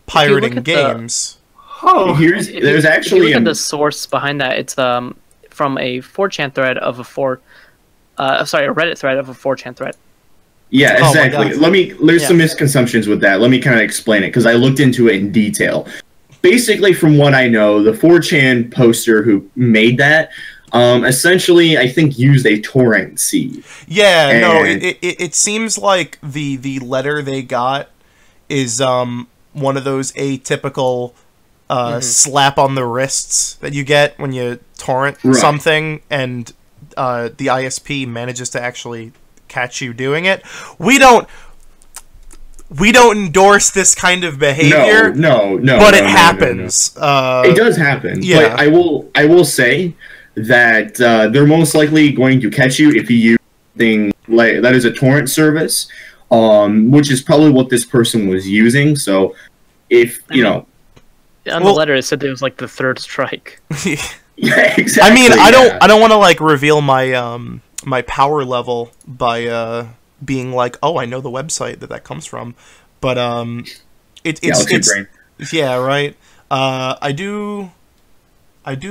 pirating games. There's actually if you look at the source behind that. It's from a 4chan thread of a Reddit thread of a 4chan thread. Yeah, exactly. There's some misconceptions with that. Let me kind of explain it, because I looked into it in detail. Basically, from what I know, the 4chan poster who made that, essentially, I think, used a torrent seed. Yeah, no, it seems like the letter they got is one of those atypical slap on the wrists that you get when you torrent something, and the ISP manages to actually catch you doing it. We don't endorse this kind of behavior. No. But it happens. It does happen. Yeah. But I will say that they're most likely going to catch you if you use something like that is a torrent service, which is probably what this person was using. So if on the letter it said it was like the third strike. Yeah, exactly. I mean, I don't want to like reveal my my power level by being like, oh, I know the website that comes from, but it's yeah, right. I do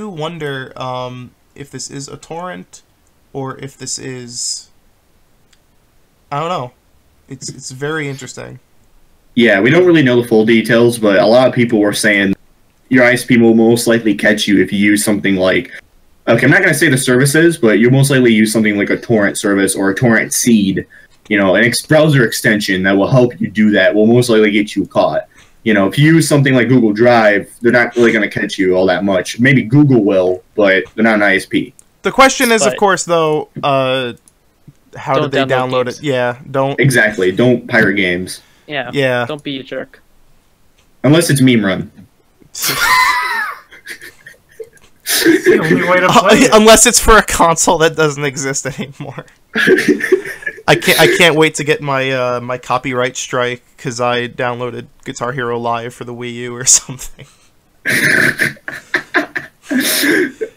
wonder if this is a torrent or if this is, I don't know. It's very interesting. Yeah, we don't really know the full details, but a lot of people were saying your ISP will most likely catch you if you use something like, okay, I'm not going to say the services, but you'll most likely use something like a torrent service or a torrent seed, an browser extension that will help you do that, will most likely get you caught. If you use something like Google Drive, they're not really going to catch you all that much. Maybe Google will, but they're not an ISP. The question is, of course, though, how did they download games. it? Yeah, don't... Exactly, don't pirate games. Yeah. Don't be a jerk. Unless it's meme run. It's the only way to play it. Unless it's for a console that doesn't exist anymore. I can't wait to get my my copyright strike because I downloaded Guitar Hero Live for the Wii U or something.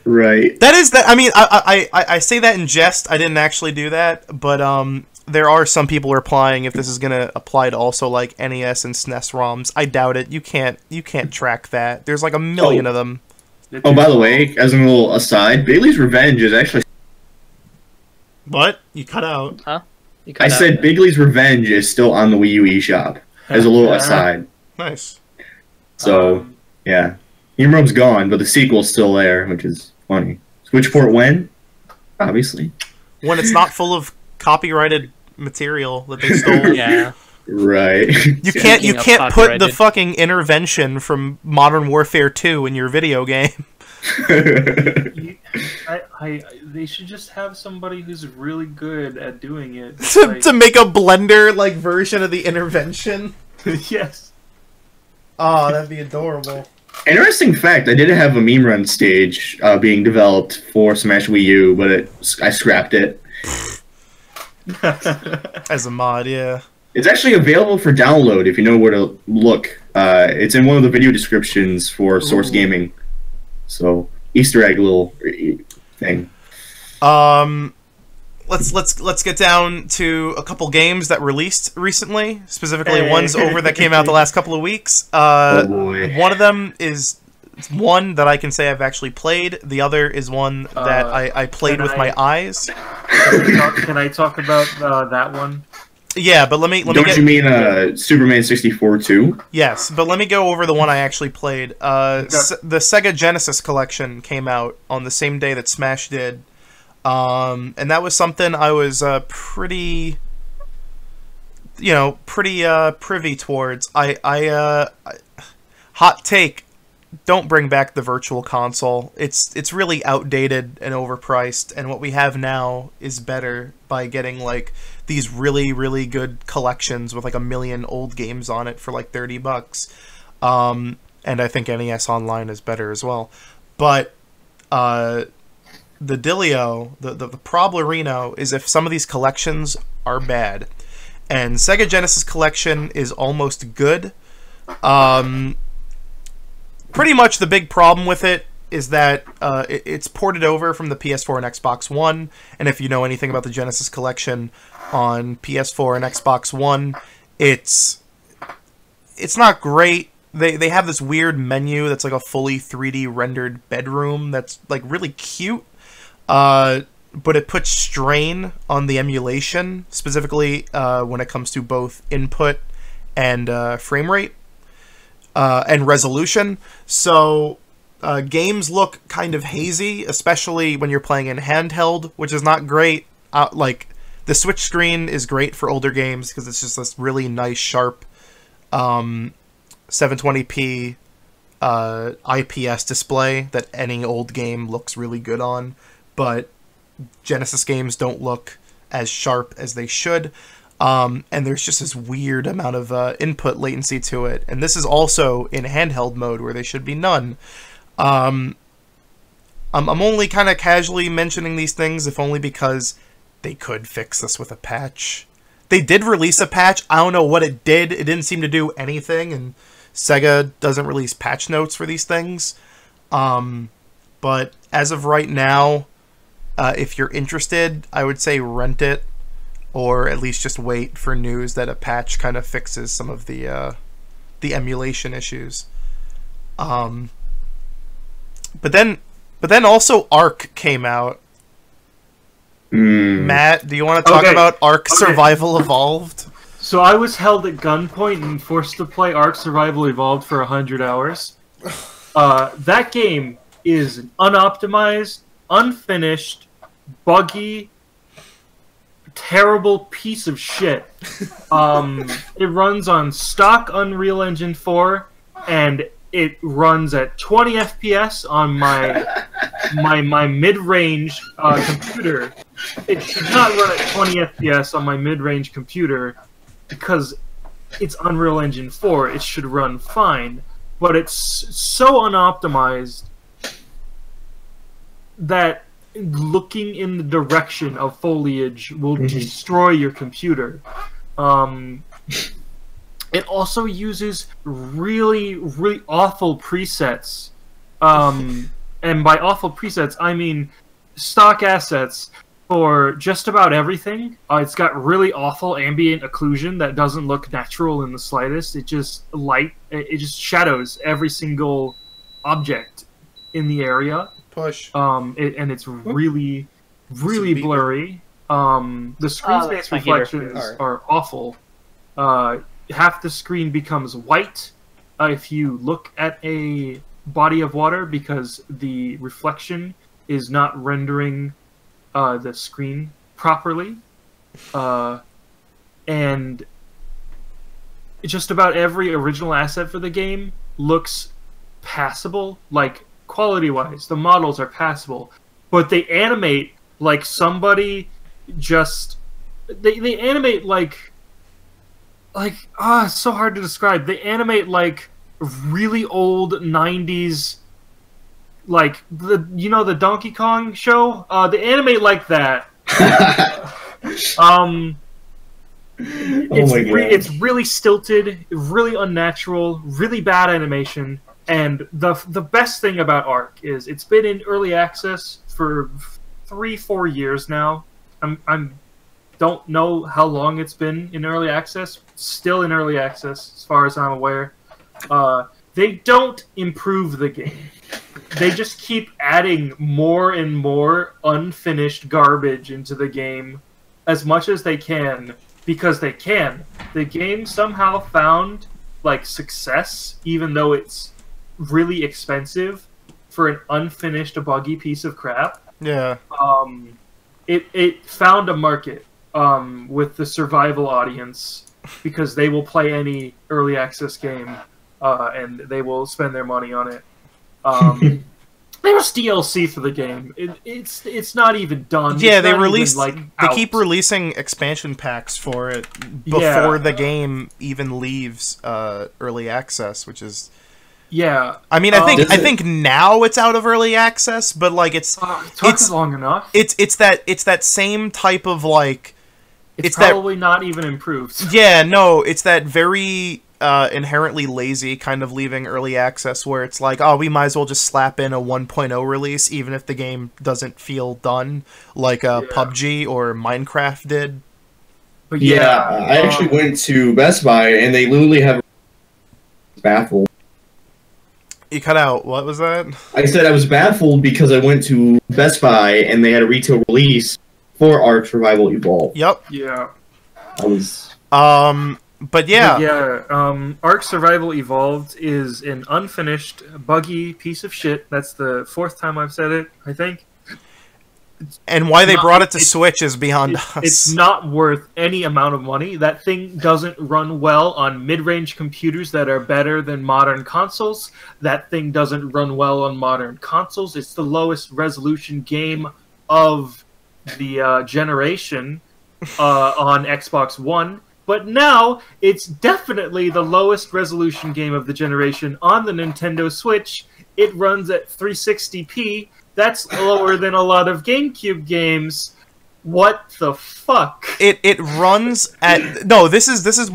Right. That is that. I mean, I say that in jest. I didn't actually do that, but there are some people replying if this is gonna apply to also like NES and SNES ROMs. I doubt it. You can't track that. There's like a million of them. Oh, by the way, as a little aside, Bailey's Revenge is actually. What? You cut out? Huh? I said Bigley's Revenge is still on the Wii U eShop, as a little aside. Nice. So, yeah. Emerald's gone, but the sequel's still there, which is funny. Which port when? Obviously. When it's not full of copyrighted material that they stole. Yeah. Right. You can't put the fucking intervention from Modern Warfare 2 in your video game. They should just have somebody who's really good at doing it. to make a Blender like version of the intervention. Yes. Oh, that'd be adorable. Interesting fact, I did have a meme run stage being developed for Smash Wii U, but I scrapped it. As a mod, yeah. It's actually available for download if you know where to look. It's in one of the video descriptions for Source Gaming. So, Easter egg little thing. Let's get down to a couple games that released recently. Specifically, ones over that came out the last couple of weeks. Oh boy. One of them is one that I can say I've actually played. The other is one that I played with my eyes. Can I talk about that one? Yeah, but let me. Don't you mean Superman 64 too? Yes, but let me go over the one I actually played. The Sega Genesis collection came out on the same day that Smash did. And that was something I was pretty privy towards. Hot take, don't bring back the Virtual Console. It's really outdated and overpriced, and what we have now is better by getting like these really, really good collections with like 1 million old games on it for like $30. And I think NES Online is better as well. But the dealio, the problemino is if some of these collections are bad. And Sega Genesis collection is almost good. Pretty much the big problem with it is that it's ported over from the PS4 and Xbox One. And if you know anything about the Genesis collection on PS4 and Xbox One, it's not great. They have this weird menu that's like a fully 3D rendered bedroom that's like really cute. But it puts strain on the emulation, specifically when it comes to both input and frame rate and resolution. So games look kind of hazy, especially when you're playing in handheld, which is not great. Like the Switch screen is great for older games because it's just this really nice, sharp 720p IPS display that any old game looks really good on. But Genesis games don't look as sharp as they should. And there's just this weird amount of input latency to it. And this is also in handheld mode where they should be none. I'm only kind of casually mentioning these things, if only because they could fix this with a patch. They did release a patch. I don't know what it did. It didn't seem to do anything, and Sega doesn't release patch notes for these things. But as of right now, if you're interested, I would say rent it, or at least just wait for news that a patch kind of fixes some of the emulation issues. But then also Ark came out. Matt, do you want to talk about Ark Survival Evolved? So I was held at gunpoint and forced to play Ark Survival Evolved for 100 hours. That game is an unoptimized, unfinished, buggy, terrible piece of shit. It runs on stock Unreal Engine 4, and it runs at 20 FPS on my mid-range computer. It should not run at 20 FPS on my mid-range computer because it's Unreal Engine 4. It should run fine, but it's so unoptimized that looking in the direction of foliage will destroy your computer. It also uses really, really awful presets. And by awful presets, I mean stock assets for just about everything. It's got really awful ambient occlusion that doesn't look natural in the slightest. It just shadows every single object in the area. Push. And it's really, really blurry. The screen space reflections are awful. Half the screen becomes white if you look at a body of water because the reflection is not rendering the screen properly. And just about every original asset for the game looks passable, like quality-wise. The models are passable, but they animate like somebody just... They animate like it's so hard to describe. They animate like really old 90s, like the Donkey Kong show. They animate like that. It's really stilted, really unnatural, really bad animation. And the best thing about Ark is it's been in early access for 3-4 years now. I'm don't know how long it's been in early access. Still in early access, as far as I'm aware. They don't improve the game. They just keep adding more and more unfinished garbage into the game as much as they can, because they can. The game somehow found like success, even though it's really expensive for an unfinished, buggy piece of crap. Yeah. It found a market with the survival audience, because they will play any early access game and they will spend their money on it. There's DLC for the game. It's not even done. Yeah, they released. They keep releasing expansion packs for it before the game even leaves early access, which is. Yeah. I mean, I think now it's out of early access, but like it's long enough. It's that same type of like. It's probably not even improved. Yeah, no, it's that very inherently lazy kind of leaving early access where it's like, oh, we might as well just slap in a 1.0 release even if the game doesn't feel done, like PUBG or Minecraft did. But I actually went to Best Buy and they literally have baffled. You cut out. What was that? I said I was baffled because I went to Best Buy and they had a retail release for Ark Survival Evolved. Yep. Yeah. I was... But yeah. Ark Survival Evolved is an unfinished, buggy piece of shit. That's the 4th time I've said it, I think. And why they brought it to Switch is beyond us. It's not worth any amount of money. That thing doesn't run well on mid-range computers that are better than modern consoles. That thing doesn't run well on modern consoles. It's the lowest resolution game of the generation on Xbox One. But now, it's definitely the lowest resolution game of the generation on the Nintendo Switch. It runs at 360p. That's lower than a lot of GameCube games. What the fuck? It runs at this is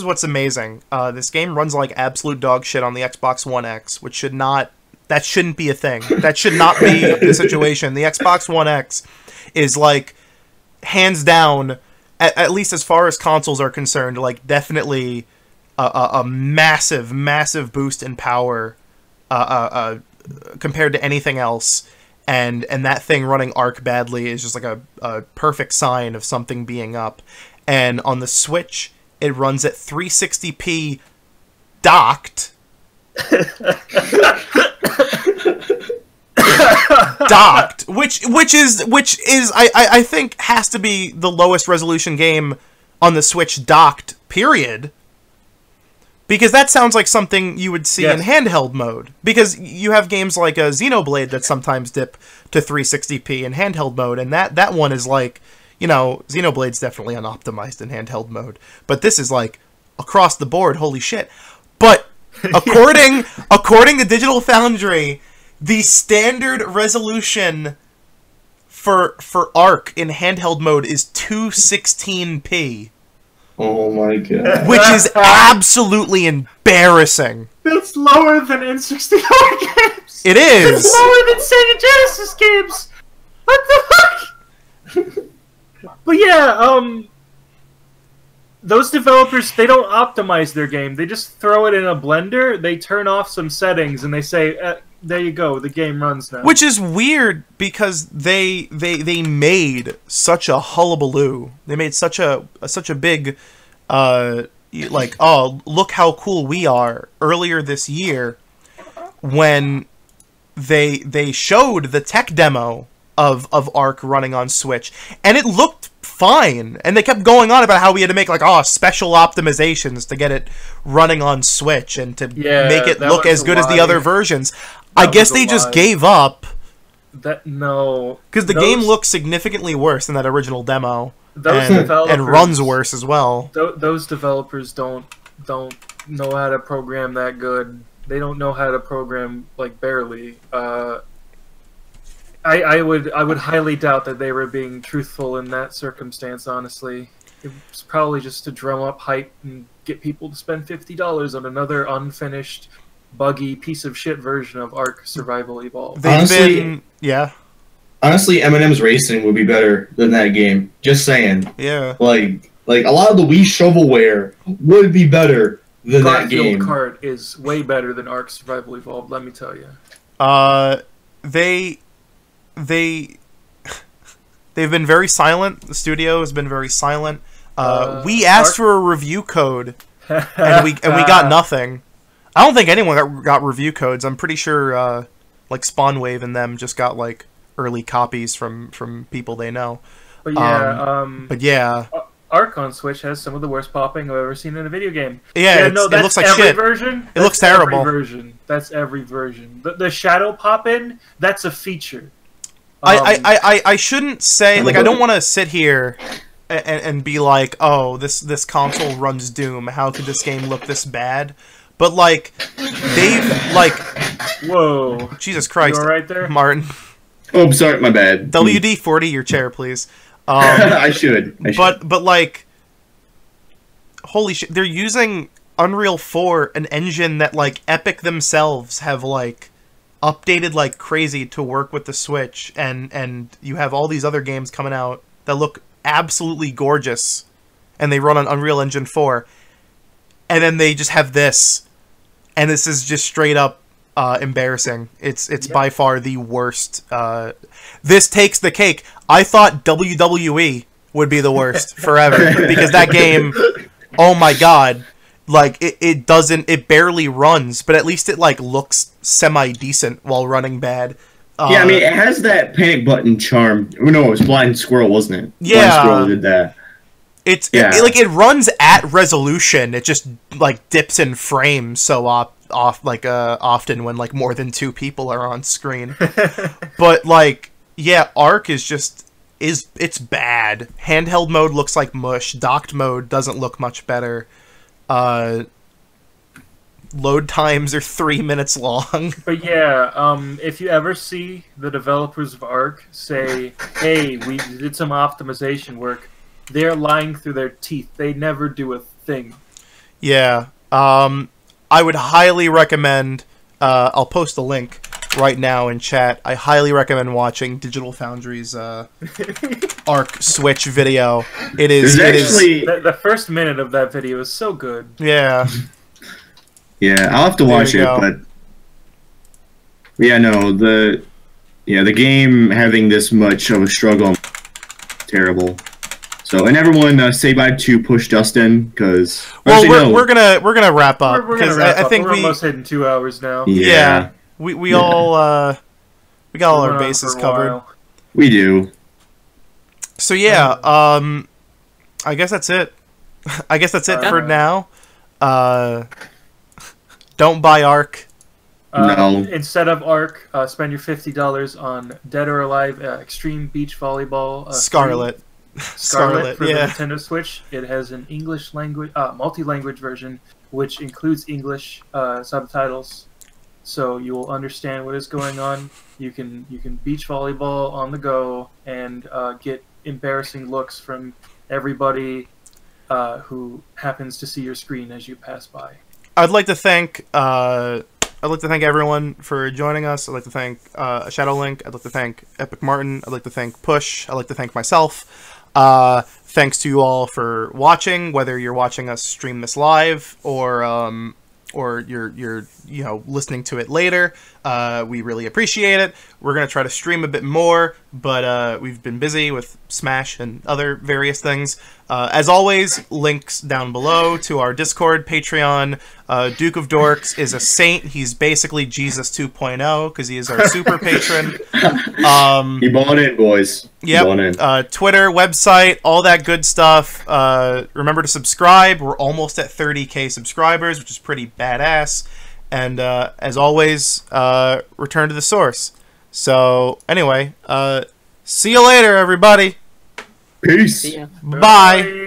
what's amazing. This game runs like absolute dog shit on the Xbox One X, which shouldn't be a thing. That should not be the situation. The Xbox One X is like hands down, at least as far as consoles are concerned, like definitely a massive boost in power compared to anything else, and that thing running Ark badly is just like a perfect sign of something being up. And on the Switch, it runs at 360p docked. Docked, which is I think has to be the lowest resolution game on the Switch docked, period. Because that sounds like something you would see in handheld mode. Because you have games like a Xenoblade that sometimes dip to 360p in handheld mode, and that one is like, Xenoblade's definitely unoptimized in handheld mode. But this is like across the board, holy shit. But according to Digital Foundry, the standard resolution for Arc in handheld mode is 216p. Oh my god. Which is absolutely embarrassing. That's lower than N64 games. It is. It's lower than Sega Genesis games. What the fuck? But yeah, those developers, they don't optimize their game. They just throw it in a blender, they turn off some settings, and they say, there you go, the game runs now. Which is weird because they made such a hullabaloo. They made such a big, like, oh, look how cool we are earlier this year when they showed the tech demo of Arc running on Switch, and it looked fine, and they kept going on about how we had to make like special optimizations to get it running on Switch and to make it look as good as the other versions. I guess they just gave up. Because the game looks significantly worse than that original demo, and runs worse as well. Those developers don't know how to program that good. They don't know how to program like barely. I would highly doubt that they were being truthful in that circumstance, honestly. It was probably just to drum up hype and get people to spend $50 on another unfinished, buggy piece of shit version of Ark Survival Evolved. Honestly, yeah. Honestly, Eminem's Racing would be better than that game. Just saying. Yeah. Like a lot of the Wii shovelware would be better than that game. Garfield Kart is way better than Ark Survival Evolved, let me tell you. They've been very silent. The studio has been very silent. We asked for a review code, and we got nothing. I don't think anyone got review codes. I'm pretty sure like Spawnwave and them just got like early copies from people they know. But yeah, Ark on Switch has some of the worst popping I've ever seen in a video game. Yeah, no, it looks like every shit. Version. It looks terrible. Every version. That's every version. The shadow pop in, that's a feature. I shouldn't say, like, I don't want to sit here and be like, oh, this console runs Doom. How could this game look this bad? But like, they've like, whoa, Jesus Christ, you all right there, Martin? Oh, sorry, my bad. WD-40 your chair, please. I should. But like, holy shit, they're using Unreal 4, an engine that like Epic themselves have like updated like crazy to work with the Switch, and you have all these other games coming out that look absolutely gorgeous, and they run on Unreal Engine 4, and then they just have this, and this is just straight up embarrassing. It's by far the worst. This takes the cake. I thought WWE would be the worst forever because that game, oh my god, like it barely runs, but at least it like looks semi-decent while running bad. Yeah, I mean, it has that panic button charm. No, it was Blind Squirrel, wasn't it? Yeah. Blind Squirrel did that. It runs at resolution. It just like dips in frames so often when like more than 2 people are on screen. But like, yeah, Arc is it's bad. Handheld mode looks like mush. Docked mode doesn't look much better. Load times are 3 minutes long. But yeah, if you ever see the developers of Arc say, hey, we did some optimization work, they're lying through their teeth. They never do a thing. Yeah. I would highly recommend, I'll post a link right now in chat. I highly recommend watching Digital Foundry's Arc Switch video. It is the first minute of that video is so good. Yeah. Yeah, I'll have to watch it, but yeah, no, the game having this much of a struggle, terrible. So, and everyone say bye to Push Dustin, because we're gonna wrap up because I think we're almost hitting 2 hours now. Yeah, we got all our bases covered. We do. So yeah, I guess that's it. I guess that's it for now. Don't buy Arc. No. Instead of Arc, spend your $50 on Dead or Alive Extreme Beach Volleyball. Scarlet for the Nintendo Switch. It has an English language, multi-language version, which includes English subtitles. so you will understand what is going on. You can beach volleyball on the go and get embarrassing looks from everybody who happens to see your screen as you pass by. I'd like to thank everyone for joining us. I'd like to thank AsHadowLink. I'd like to thank Epic Martin. I'd like to thank Push. I'd like to thank myself. Thanks to you all for watching, whether you're watching us stream this live or you're listening to it later. We really appreciate it. We're gonna try to stream a bit more, but we've been busy with Smash and other various things. As always, links down below to our Discord, Patreon. Duke of Dorks is a saint. He's basically Jesus 2.0 because he is our super patron. He bought in, boys. Yep. Twitter, website, all that good stuff. Remember to subscribe. We're almost at 30K subscribers, which is pretty badass. And as always, return to the source. So anyway, see you later, everybody. Peace. See ya. Bye.